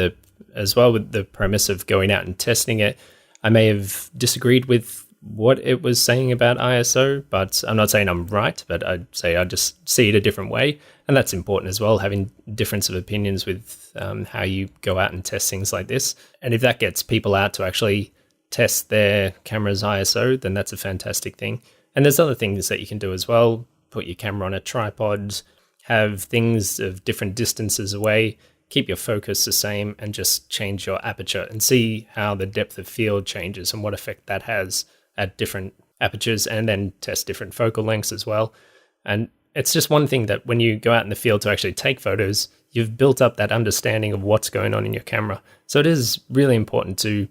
as well with the premise of going out and testing it. I may have disagreed with what it was saying about ISO, but I'm not saying I'm right, but I'd say I just see it a different way. And that's important as well, having difference of opinions with how you go out and test things like this. And if that gets people out to actually test their camera's ISO, then that's a fantastic thing. And there's other things that you can do as well. Put your camera on a tripod, have things of different distances away, keep your focus the same, and just change your aperture and see how the depth of field changes and what effect that has at different apertures, and then test different focal lengths as well. And it's just one thing that when you go out in the field to actually take photos, you've built up that understanding of what's going on in your camera. So it is really important to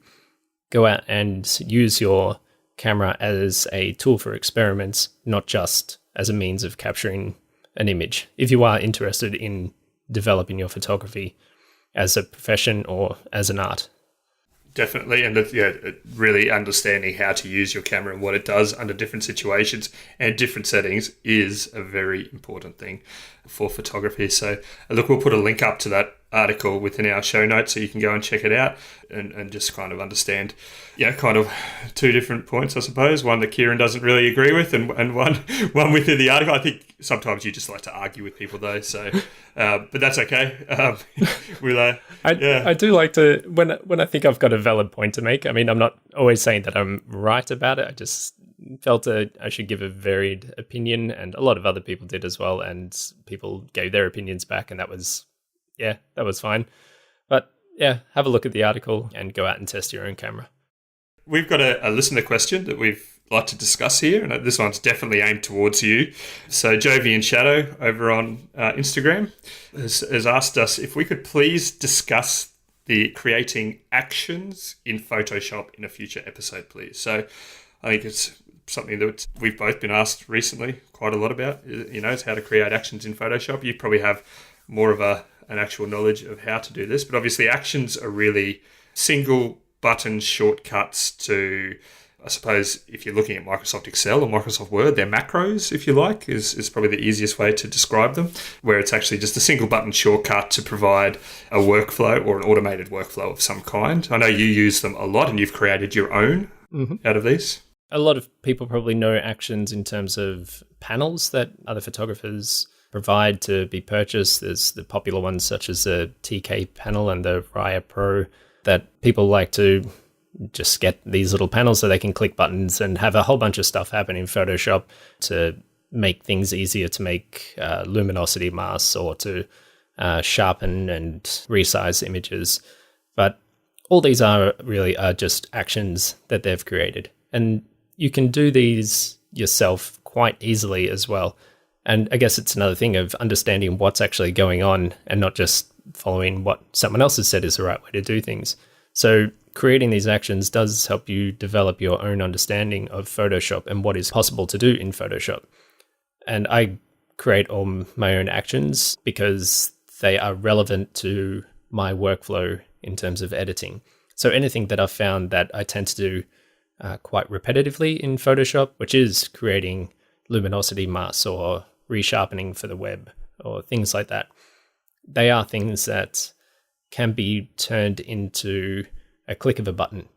go out and use your camera as a tool for experiments, not just as a means of capturing an image, if you are interested in developing your photography as a profession or as an art. Definitely, and really understanding how to use your camera and what it does under different situations and different settings is a very important thing for photography. So look, we'll put a link up to that article within our show notes so you can go and check it out and just kind of understand, kind of two different points, I suppose. One that Kieran doesn't really agree with and one within the article. I think sometimes you just like to argue with people though, so but that's okay. I do like to, when I think I've got a valid point to make. I mean, I'm not always saying that I'm right about it. I just felt I should give a varied opinion, and a lot of other people did as well, and people gave their opinions back, and that was fine. But yeah, have a look at the article and go out and test your own camera. We've got a listener question that we'd like to discuss here, and this one's definitely aimed towards you. So Jovian Shadow over on Instagram has asked us if we could please discuss the creating actions in Photoshop in a future episode, please. So I think it's something that we've both been asked recently quite a lot about, is how to create actions in Photoshop. You probably have more of an actual knowledge of how to do this, but obviously actions are really single button shortcuts to, I suppose, if you're looking at Microsoft Excel or Microsoft Word, they're macros, if you like, is probably the easiest way to describe them, where it's actually just a single button shortcut to provide a workflow or an automated workflow of some kind. I know you use them a lot and you've created your own out of these. A lot of people probably know actions in terms of panels that other photographers provide to be purchased. There's the popular ones such as the TK panel and the Raya Pro that people like to just get these little panels so they can click buttons and have a whole bunch of stuff happen in Photoshop to make things easier, to make luminosity masks or to sharpen and resize images. But all these are just actions that they've created. And you can do these yourself quite easily as well. And I guess it's another thing of understanding what's actually going on and not just following what someone else has said is the right way to do things. So creating these actions does help you develop your own understanding of Photoshop and what is possible to do in Photoshop. And I create all my own actions because they are relevant to my workflow in terms of editing. So anything that I've found that I tend to do quite repetitively in Photoshop, which is creating luminosity masks or resharpening for the web or things like that. They are things that can be turned into a click of a button.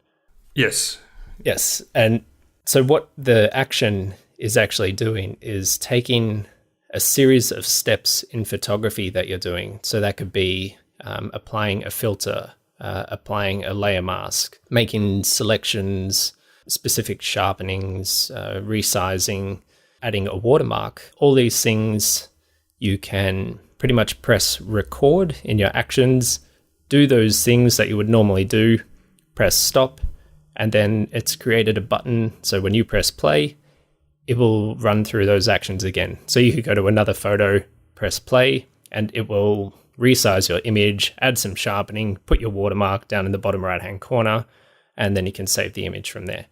Yes. Yes. And so what the action is actually doing is taking a series of steps in photography that you're doing. So that could be applying a filter, applying a layer mask, making selections, specific sharpenings, resizing, adding a watermark. All these things you can pretty much press record in your actions, do those things that you would normally do, press stop, and then it's created a button. So when you press play, it will run through those actions again. So you could go to another photo, press play, and it will resize your image, add some sharpening, put your watermark down in the bottom right-hand corner, and then you can save the image from there.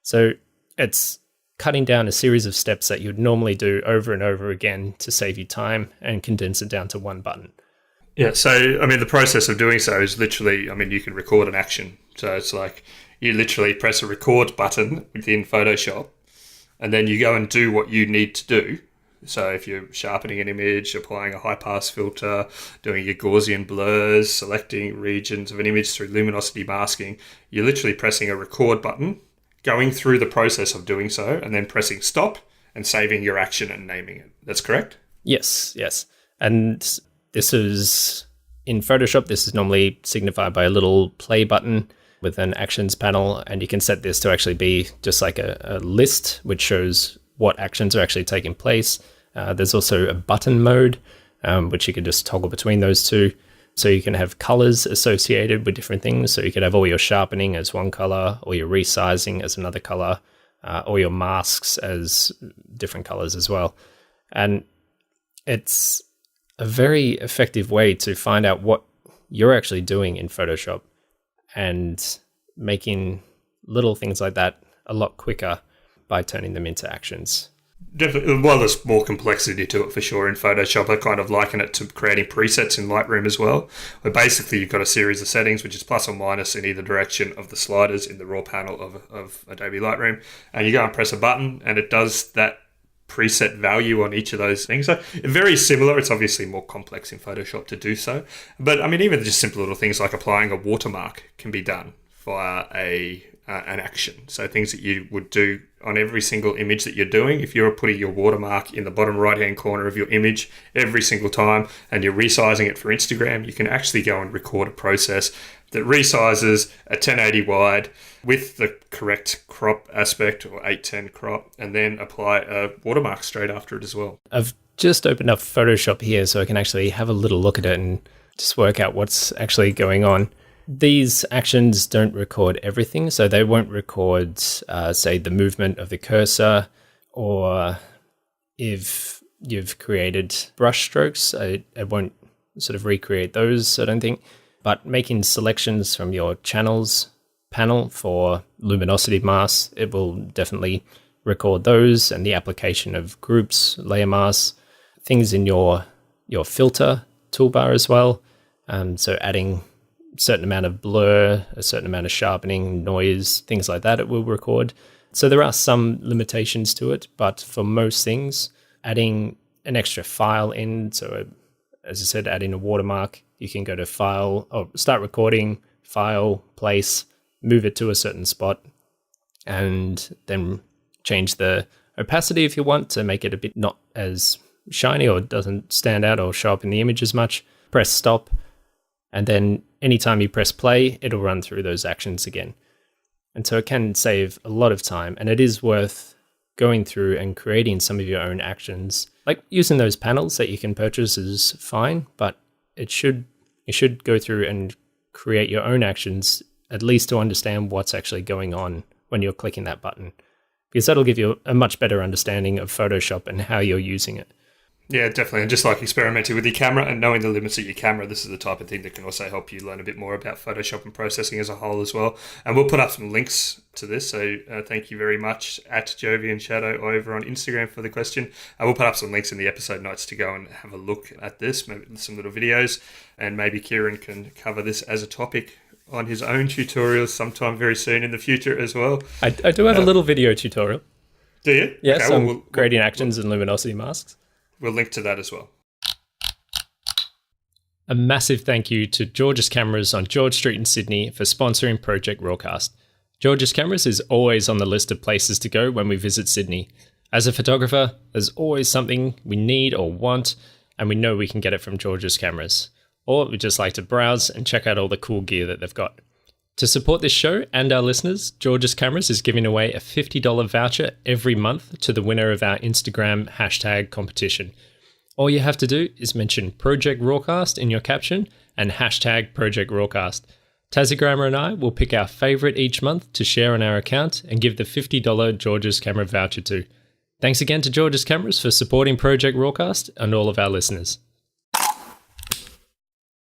So it's cutting down a series of steps that you'd normally do over and over again to save you time and condense it down to one button. Yeah, so, I mean, the process of doing so is literally, I mean, you can record an action. So it's like you literally press a record button within Photoshop, and then you go and do what you need to do. So if you're sharpening an image, applying a high-pass filter, doing your Gaussian blurs, selecting regions of an image through luminosity masking, you're literally pressing a record button, going through the process of doing so, and then pressing stop and saving your action and naming it. That's correct? Yes. And this is, in Photoshop, this is normally signified by a little play button with an actions panel, and you can set this to actually be just like a list which shows what actions are actually taking place. There's also a button mode, which you can just toggle between those two. So you can have colors associated with different things. So you could have all your sharpening as one color, or your resizing as another color, or your masks as different colors as well. And it's a very effective way to find out what you're actually doing in Photoshop and making little things like that a lot quicker by turning them into actions. Definitely. Well, there's more complexity to it for sure in Photoshop. I kind of liken it to creating presets in Lightroom as well, where basically you've got a series of settings, which is plus or minus in either direction of the sliders in the raw panel of Adobe Lightroom. And you go and press a button and it does that preset value on each of those things. So very similar. It's obviously more complex in Photoshop to do so. But I mean, even just simple little things like applying a watermark can be done via an action. So things that you would do on every single image that you're doing. If you're putting your watermark in the bottom right-hand corner of your image every single time and you're resizing it for Instagram, you can actually go and record a process that resizes a 1080 wide with the correct crop aspect or 810 crop, and then apply a watermark straight after it as well. I've just opened up Photoshop here so I can actually have a little look at it and just work out what's actually going on. These actions don't record everything, so they won't record, say, the movement of the cursor, or if you've created brush strokes, it won't sort of recreate those, I don't think. But making selections from your channels panel for luminosity masks, it will definitely record those, and the application of groups, layer masks, things in your filter toolbar as well. So adding certain amount of blur, a certain amount of sharpening, noise, things like that, it will record. So there are some limitations to it, but for most things, adding an extra file in, so as I said, adding a watermark, you can go to file, or start recording, file, place, move it to a certain spot, and then change the opacity if you want to make it a bit not as shiny or doesn't stand out or show up in the image as much. Press stop, and then anytime you press play, it'll run through those actions again. And so it can save a lot of time, and it is worth going through and creating some of your own actions. Like using those panels that you can purchase is fine, but you should go through and create your own actions, at least to understand what's actually going on when you're clicking that button, because that'll give you a much better understanding of Photoshop and how you're using it. Yeah, definitely. And just like experimenting with your camera and knowing the limits of your camera, this is the type of thing that can also help you learn a bit more about Photoshop and processing as a whole as well. And we'll put up some links to this. So thank you very much at Jovian Shadow over on Instagram for the question. We'll put up some links in the episode notes to go and have a look at this, maybe some little videos. And maybe Kieran can cover this as a topic on his own tutorials sometime very soon in the future as well. I do have a little video tutorial. Do you? Yes, okay, I'm creating actions and luminosity masks. We'll link to that as well. A massive thank you to George's Cameras on George Street in Sydney for sponsoring Project RAWcast. George's Cameras is always on the list of places to go when we visit Sydney. As a photographer, there's always something we need or want, and we know we can get it from George's Cameras. Or we just like to browse and check out all the cool gear that they've got. To support this show and our listeners, George's Cameras is giving away a $50 voucher every month to the winner of our Instagram hashtag competition. All you have to do is mention Project RAWcast in your caption and hashtag Project RAWcast. Tassiegrammer and I will pick our favourite each month to share on our account and give the $50 George's Camera voucher to. Thanks again to George's Cameras for supporting Project RAWcast and all of our listeners.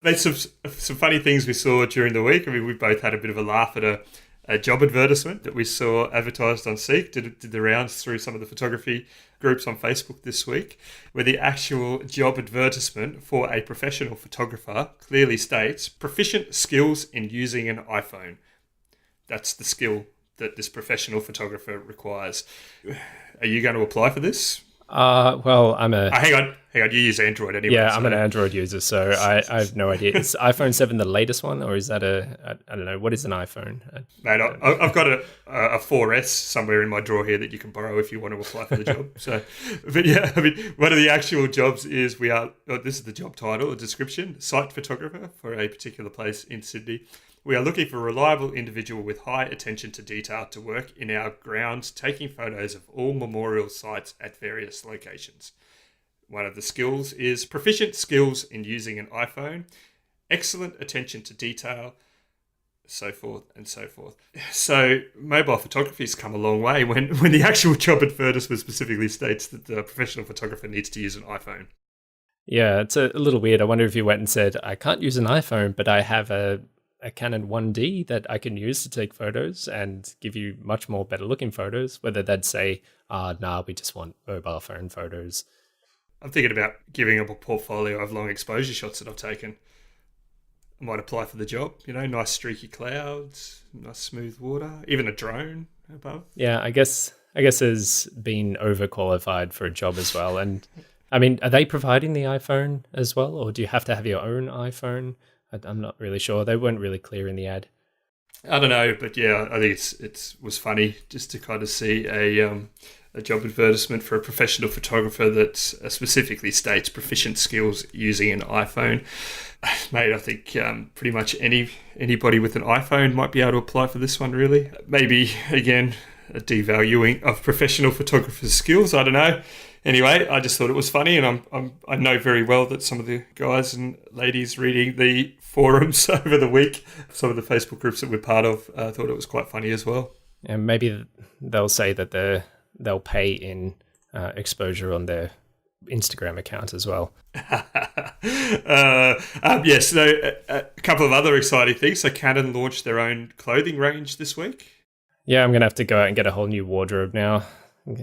There's some funny things we saw during the week. I mean, we both had a bit of a laugh at a job advertisement that we saw advertised on Seek. Did the rounds through some of the photography groups on Facebook this week, where the actual job advertisement for a professional photographer clearly states proficient skills in using an iPhone. That's the skill that this professional photographer requires. Are you going to apply for this? Well, I'm a... hang on. You use Android anyway. Yeah, I'm an Android user, so I have no idea. Is iPhone 7 the latest one, or is that I don't know, what is an iPhone? Mate, I've got a 4S somewhere in my drawer here that you can borrow if you want to apply for the job. So, but yeah, I mean, one of the actual jobs is this is the job title, a description, site photographer for a particular place in Sydney. We are looking for a reliable individual with high attention to detail to work in our grounds, taking photos of all memorial sites at various locations. One of the skills is proficient skills in using an iPhone, excellent attention to detail, so forth and so forth. So mobile photography's come a long way when the actual job advertisement specifically states that the professional photographer needs to use an iPhone. Yeah, it's a little weird. I wonder if you went and said, I can't use an iPhone, but I have a Canon 1D that I can use to take photos and give you much more better looking photos, whether they'd say, we just want mobile phone photos. I'm thinking about giving up a portfolio of long exposure shots that I've taken. I might apply for the job, nice streaky clouds, nice smooth water, even a drone above. Yeah, I guess as being overqualified for a job as well. And I mean, are they providing the iPhone as well, or do you have to have your own iPhone? I'm not really sure. They weren't really clear in the ad. I don't know, but yeah, I think it was funny just to kind of see a job advertisement for a professional photographer that specifically states proficient skills using an iPhone. Mate, I think pretty much anybody with an iPhone might be able to apply for this one, really. Maybe, again, a devaluing of professional photographers' skills. I don't know. Anyway, I just thought it was funny, and I know very well that some of the guys and ladies reading the forums over the week, some of the Facebook groups that we're part of, thought it was quite funny as well. And maybe they'll say that they'll pay in exposure on their Instagram account as well. Yes, so a couple of other exciting things. So Canon launched their own clothing range this week. Yeah, I'm going to have to go out and get a whole new wardrobe now,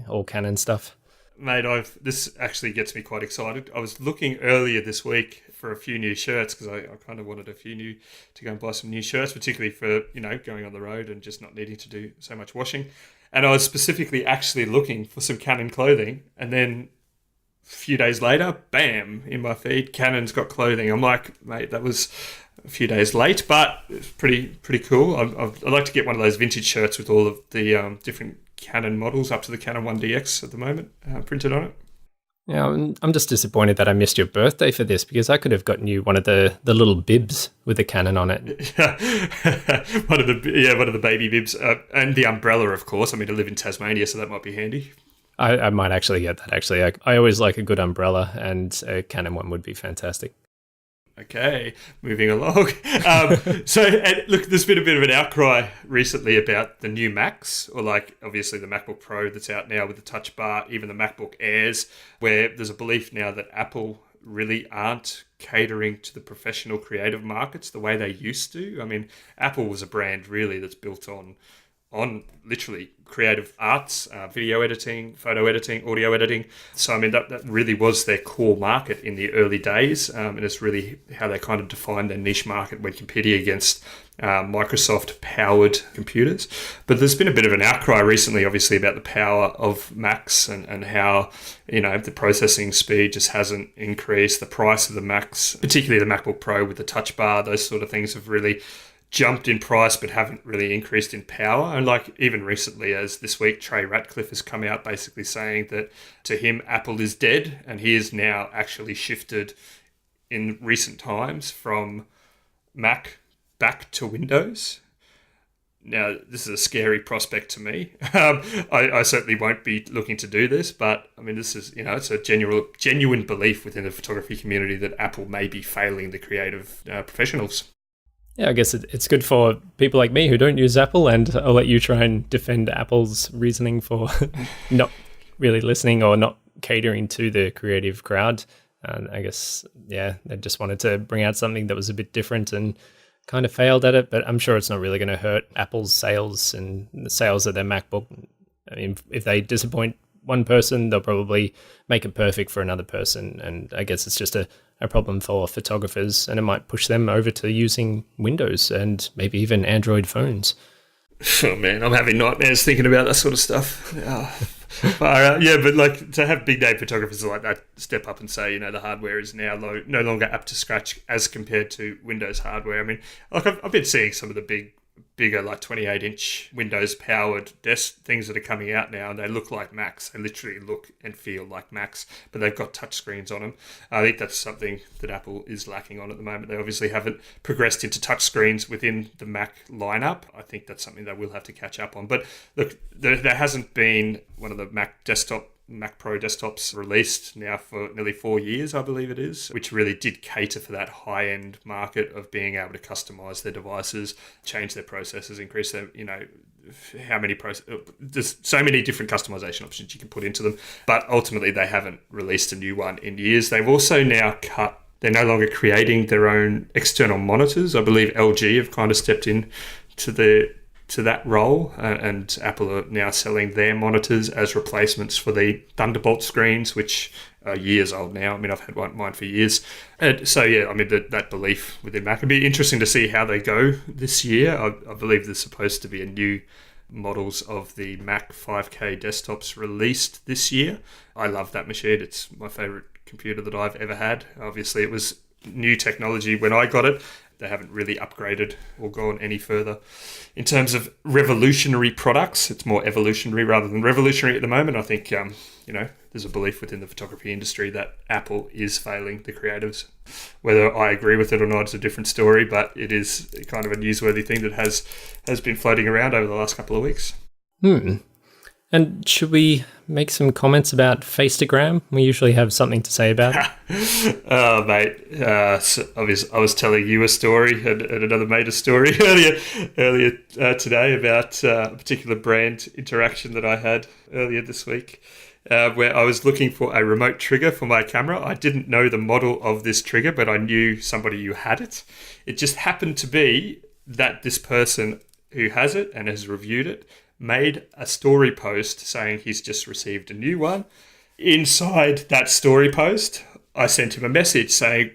all Canon stuff. Mate, this actually gets me quite excited. I was looking earlier this week for a few new shirts because I kind of wanted to go and buy some new shirts, particularly for, going on the road and just not needing to do so much washing. And I was specifically actually looking for some Canon clothing. And then a few days later, bam, in my feed, Canon's got clothing. I'm like, mate, that was a few days late, but it's pretty cool. I'd like to get one of those vintage shirts with all of the different Canon models up to the Canon 1DX at the moment printed on it. Yeah, I'm just disappointed that I missed your birthday for this, because I could have gotten you one of the little bibs with the Canon on it. one of the baby bibs and the umbrella, of course. I mean, I live in Tasmania, so that might be handy. I might actually get that. Actually, I always like a good umbrella, and a Canon one would be fantastic. Okay, moving along. Look, there's been a bit of an outcry recently about the new Macs, or like obviously the MacBook Pro that's out now with the Touch Bar, even the MacBook Airs, where there's a belief now that Apple really aren't catering to the professional creative markets the way they used to. I mean, Apple was a brand really that's built on on literally creative arts, video editing, photo editing, audio editing. So, I mean, that really was their core market in the early days. And it's really how they kind of defined their niche market when competing against Microsoft-powered computers. But there's been a bit of an outcry recently, obviously, about the power of Macs and how, the processing speed just hasn't increased. The price of the Macs, particularly the MacBook Pro with the touch bar, those sort of things have really jumped in price but haven't really increased in power. And like even recently, as this week, Trey Ratcliffe has come out basically saying that to him, Apple is dead, and he has now actually shifted in recent times from Mac back to Windows. Now, this is a scary prospect to me. I certainly won't be looking to do this, but I mean, this is, it's a genuine belief within the photography community that Apple may be failing the creative professionals. Yeah, I guess it's good for people like me who don't use Apple, and I'll let you try and defend Apple's reasoning for not really listening or not catering to the creative crowd. And I guess, they just wanted to bring out something that was a bit different and kind of failed at it, but I'm sure it's not really going to hurt Apple's sales and the sales of their MacBook. I mean, if they disappoint one person, they'll probably make it perfect for another person. And I guess it's just a problem for photographers, and it might push them over to using Windows and maybe even Android phones. Oh man, I'm having nightmares thinking about that sort of stuff. But like to have big name photographers like that step up and say, the hardware is now no longer up to scratch as compared to Windows hardware. I mean, like I've been seeing some of the bigger, like 28-inch Windows-powered desk things that are coming out now, and they look like Macs. They literally look and feel like Macs, but they've got touchscreens on them. I think that's something that Apple is lacking on at the moment. They obviously haven't progressed into touchscreens within the Mac lineup. I think that's something they will have to catch up on. But look, there hasn't been one of the Mac Pro desktops released now for nearly 4 years, I believe it is, which really did cater for that high-end market of being able to customize their devices, change their processors, increase their, there's so many different customization options you can put into them. But ultimately, they haven't released a new one in years. They've also now they're no longer creating their own external monitors. I believe LG have kind of stepped in to that role, and Apple are now selling their monitors as replacements for the Thunderbolt screens, which are years old now. I mean, I've had mine for years. And so, that belief within Mac. It'd be interesting to see how they go this year. I believe there's supposed to be a new models of the Mac 5K desktops released this year. I love that machine. It's my favorite computer that I've ever had. Obviously, it was new technology when I got it. They haven't really upgraded or gone any further. In terms of revolutionary products, it's more evolutionary rather than revolutionary at the moment. I think, there's a belief within the photography industry that Apple is failing the creatives. Whether I agree with it or not is a different story, but it is kind of a newsworthy thing that has been floating around over the last couple of weeks. And should we make some comments about Facetagram? We usually have something to say about it. Oh, mate. So I was telling you a story and another mate a story earlier today about a particular brand interaction that I had earlier this week, where I was looking for a remote trigger for my camera. I didn't know the model of this trigger, but I knew somebody who had it. It just happened to be that this person who has it and has reviewed it made a story post saying he's just received a new one. Inside that story post, I sent him a message saying,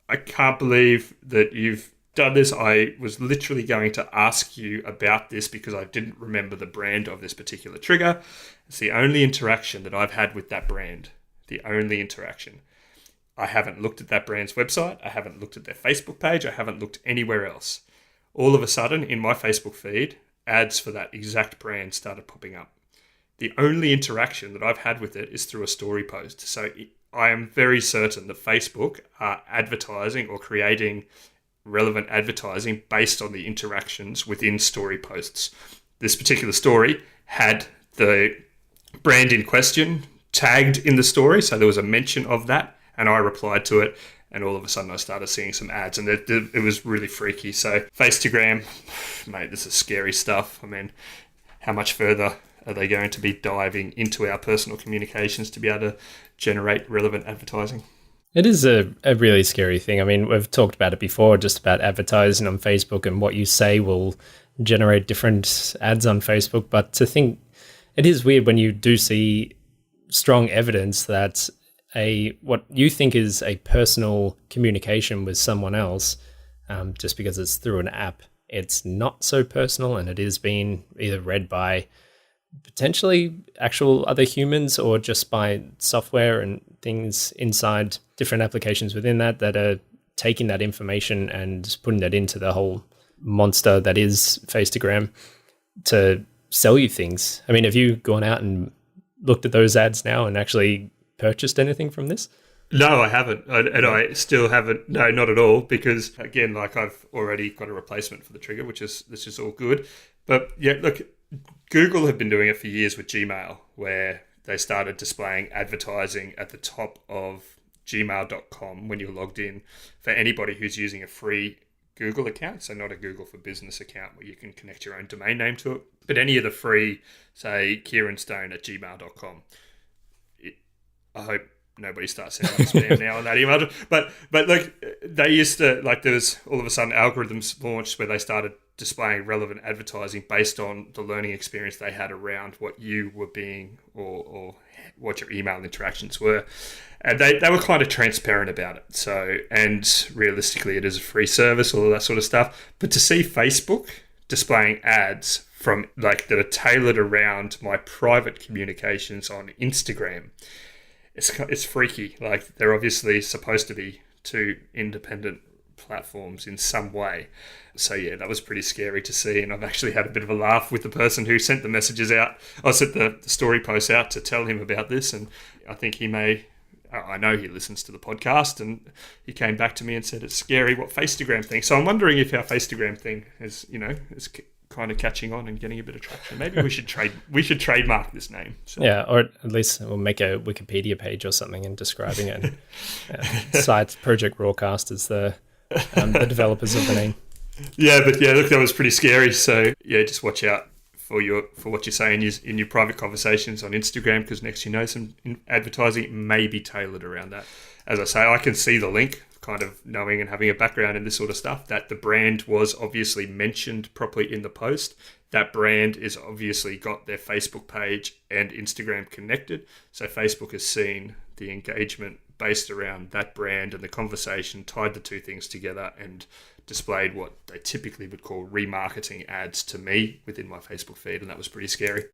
I can't believe that you've done this. I was literally going to ask you about this because I didn't remember the brand of this particular trigger. It's the only interaction that I've had with that brand. The only interaction. I haven't looked at that brand's website. I haven't looked at their Facebook page. I haven't looked anywhere else. All of a sudden, in my Facebook feed, ads for that exact brand started popping up. The only interaction that I've had with it is through a story post. So I am very certain that Facebook are advertising or creating relevant advertising based on the interactions within story posts. This particular story had the brand in question tagged in the story, so there was a mention of that, and I replied to it. And all of a sudden I started seeing some ads, and it was really freaky. So Facetagram, mate, this is scary stuff. I mean, how much further are they going to be diving into our personal communications to be able to generate relevant advertising? It is a really scary thing. I mean, we've talked about it before, just about advertising on Facebook, and what you say will generate different ads on Facebook. But to think, it is weird when you do see strong evidence that what you think is a personal communication with someone else, just because it's through an app, it's not so personal, and it is being either read by potentially actual other humans or just by software and things inside different applications within that are taking that information and putting that into the whole monster that is Facetagram to sell you things. I mean, have you gone out and looked at those ads now and actually purchased anything from this? No, I haven't. I still haven't. No, not at all. Because again, like I've already got a replacement for the trigger, which is all good. But yeah, look, Google have been doing it for years with Gmail, where they started displaying advertising at the top of gmail.com when you're logged in for anybody who's using a free Google account. So not a Google for Business account where you can connect your own domain name to it, but any of the free, say, Kieran Stone at gmail.com. I hope nobody starts sending spam now on that email. But like they used to, like there was all of a sudden algorithms launched where they started displaying relevant advertising based on the learning experience they had around what you were being or what your email interactions were. And they were kind of transparent about it. So, and realistically, it is a free service, all of that sort of stuff. But to see Facebook displaying ads from like that are tailored around my private communications on Instagram, it's freaky. Like they're obviously supposed to be two independent platforms in some way. So yeah, that was pretty scary to see. And I've actually had a bit of a laugh with the person who sent the messages out. I sent the story posts out to tell him about this. And I think I know he listens to the podcast, and he came back to me and said, it's scary what Facetagram thinks. So I'm wondering if our Facetagram thing is kind of catching on and getting a bit of traction. Maybe we should trademark this name. So. Yeah, or at least we'll make a Wikipedia page or something and describing it. Cite Project RAWcast as the developers of the name. Yeah, but yeah, look, that was pretty scary. So yeah, just watch out for what you say in your private conversations on Instagram, because next you know, some advertising may be tailored around that. As I say, I can see the link, kind of knowing and having a background in this sort of stuff, that the brand was obviously mentioned properly in the post. That brand is obviously got their Facebook page and Instagram connected. So Facebook has seen the engagement based around that brand and the conversation, tied the two things together and displayed what they typically would call remarketing ads to me within my Facebook feed. And that was pretty scary.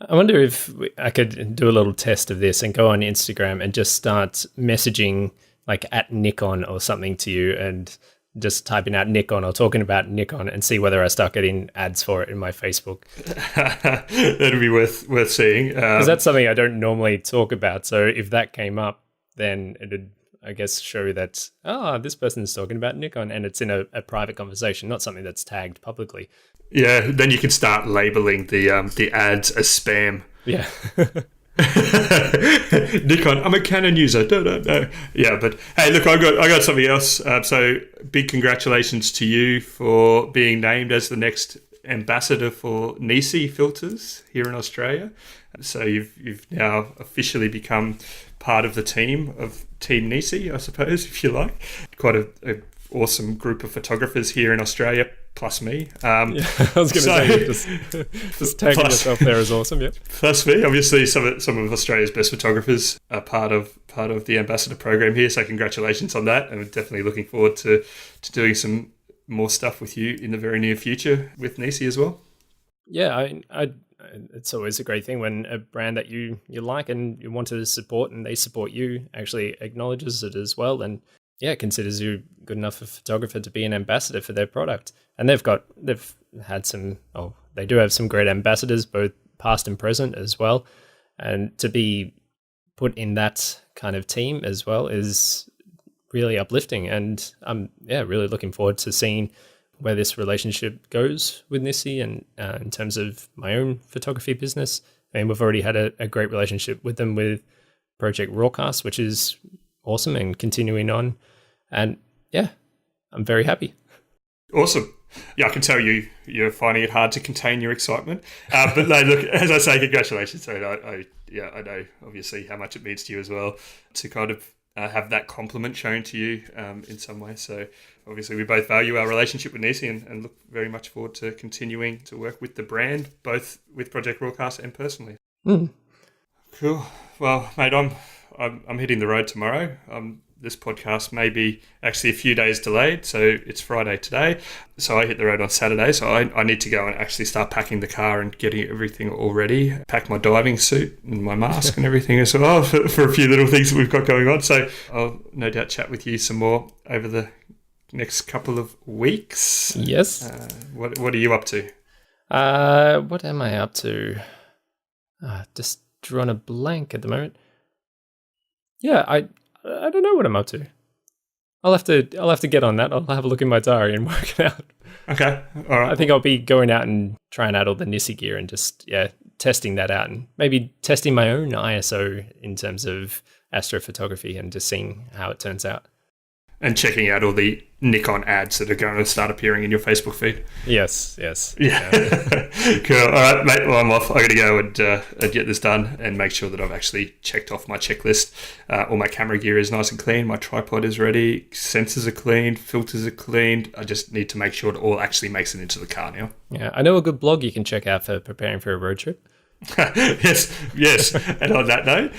I wonder if I could do a little test of this and go on Instagram and just start messaging like at Nikon or something to you, and just typing out Nikon or talking about Nikon and see whether I start getting ads for it in my Facebook. That'd be worth seeing. Because that's something I don't normally talk about. So if that came up, then it'd, I guess, show that, this person's talking about Nikon, and it's in a private conversation, not something that's tagged publicly. Yeah, then you can start labeling the ads as spam. Yeah. Nikon, I'm a Canon user. No. Yeah, but hey, look, I got something else. So big congratulations to you for being named as the next ambassador for Nisi filters here in Australia. So you've now officially become part of the team of Team Nisi, I suppose, if you like. Quite a awesome group of photographers here in Australia, plus me. I was going to say, just tagging yourself there is awesome. Yeah. Plus me, obviously, some of Australia's best photographers are part of the ambassador program here. So congratulations on that, and we're definitely looking forward to doing some more stuff with you in the very near future with Nisi as well. Yeah, it's always a great thing when a brand that you like and you want to support and they support you actually acknowledges it as well, and considers you good enough a photographer to be an ambassador for their product. And they do have some great ambassadors, both past and present as well. And to be put in that kind of team as well is really uplifting. And I'm really looking forward to seeing where this relationship goes with Nisi and in terms of my own photography business. I mean, we've already had a great relationship with them with Project RAWcast, which is awesome and continuing on. And I'm very happy. Awesome. Yeah, I can tell you're finding it hard to contain your excitement. But no, look, as I say, congratulations. I know obviously how much it means to you as well to kind of have that compliment shown to you in some way. So obviously we both value our relationship with Nisi and look very much forward to continuing to work with the brand, both with Project RAWcast and personally. Cool. Well, mate, I'm hitting the road tomorrow. This podcast may be actually a few days delayed, so it's Friday today. So I hit the road on Saturday, so I need to go and actually start packing the car and getting everything all ready. Pack my diving suit and my mask and everything as well for a few little things that we've got going on. So I'll no doubt chat with you some more over the next couple of weeks. Yes. What are you up to? What am I up to? Just drawing a blank at the moment. Yeah, I don't know what I'm up to. I'll have to get on that. I'll have a look in my diary and work it out. Okay, all right. I think I'll be going out and trying out all the Nisi gear and just testing that out, and maybe testing my own ISO in terms of astrophotography and just seeing how it turns out. And checking out all the Nikon ads that are going to start appearing in your Facebook feed. Yes. Yeah. Cool. All right, mate. Well, I'm off. I got to go and get this done and make sure that I've actually checked off my checklist. All my camera gear is nice and clean. My tripod is ready. Sensors are cleaned. Filters are cleaned. I just need to make sure it all actually makes it into the car now. Yeah. I know a good blog you can check out for preparing for a road trip. Yes. And on that note,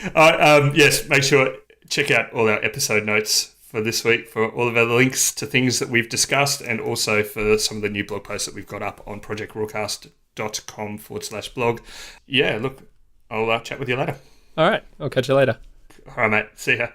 yes, make sure check out all our episode notes for this week for all of our links to things that we've discussed, and also for some of the new blog posts that we've got up on projectrawcast.com/blog. Yeah, look, I'll chat with you later. All right, I'll catch you later. All right, mate. See ya.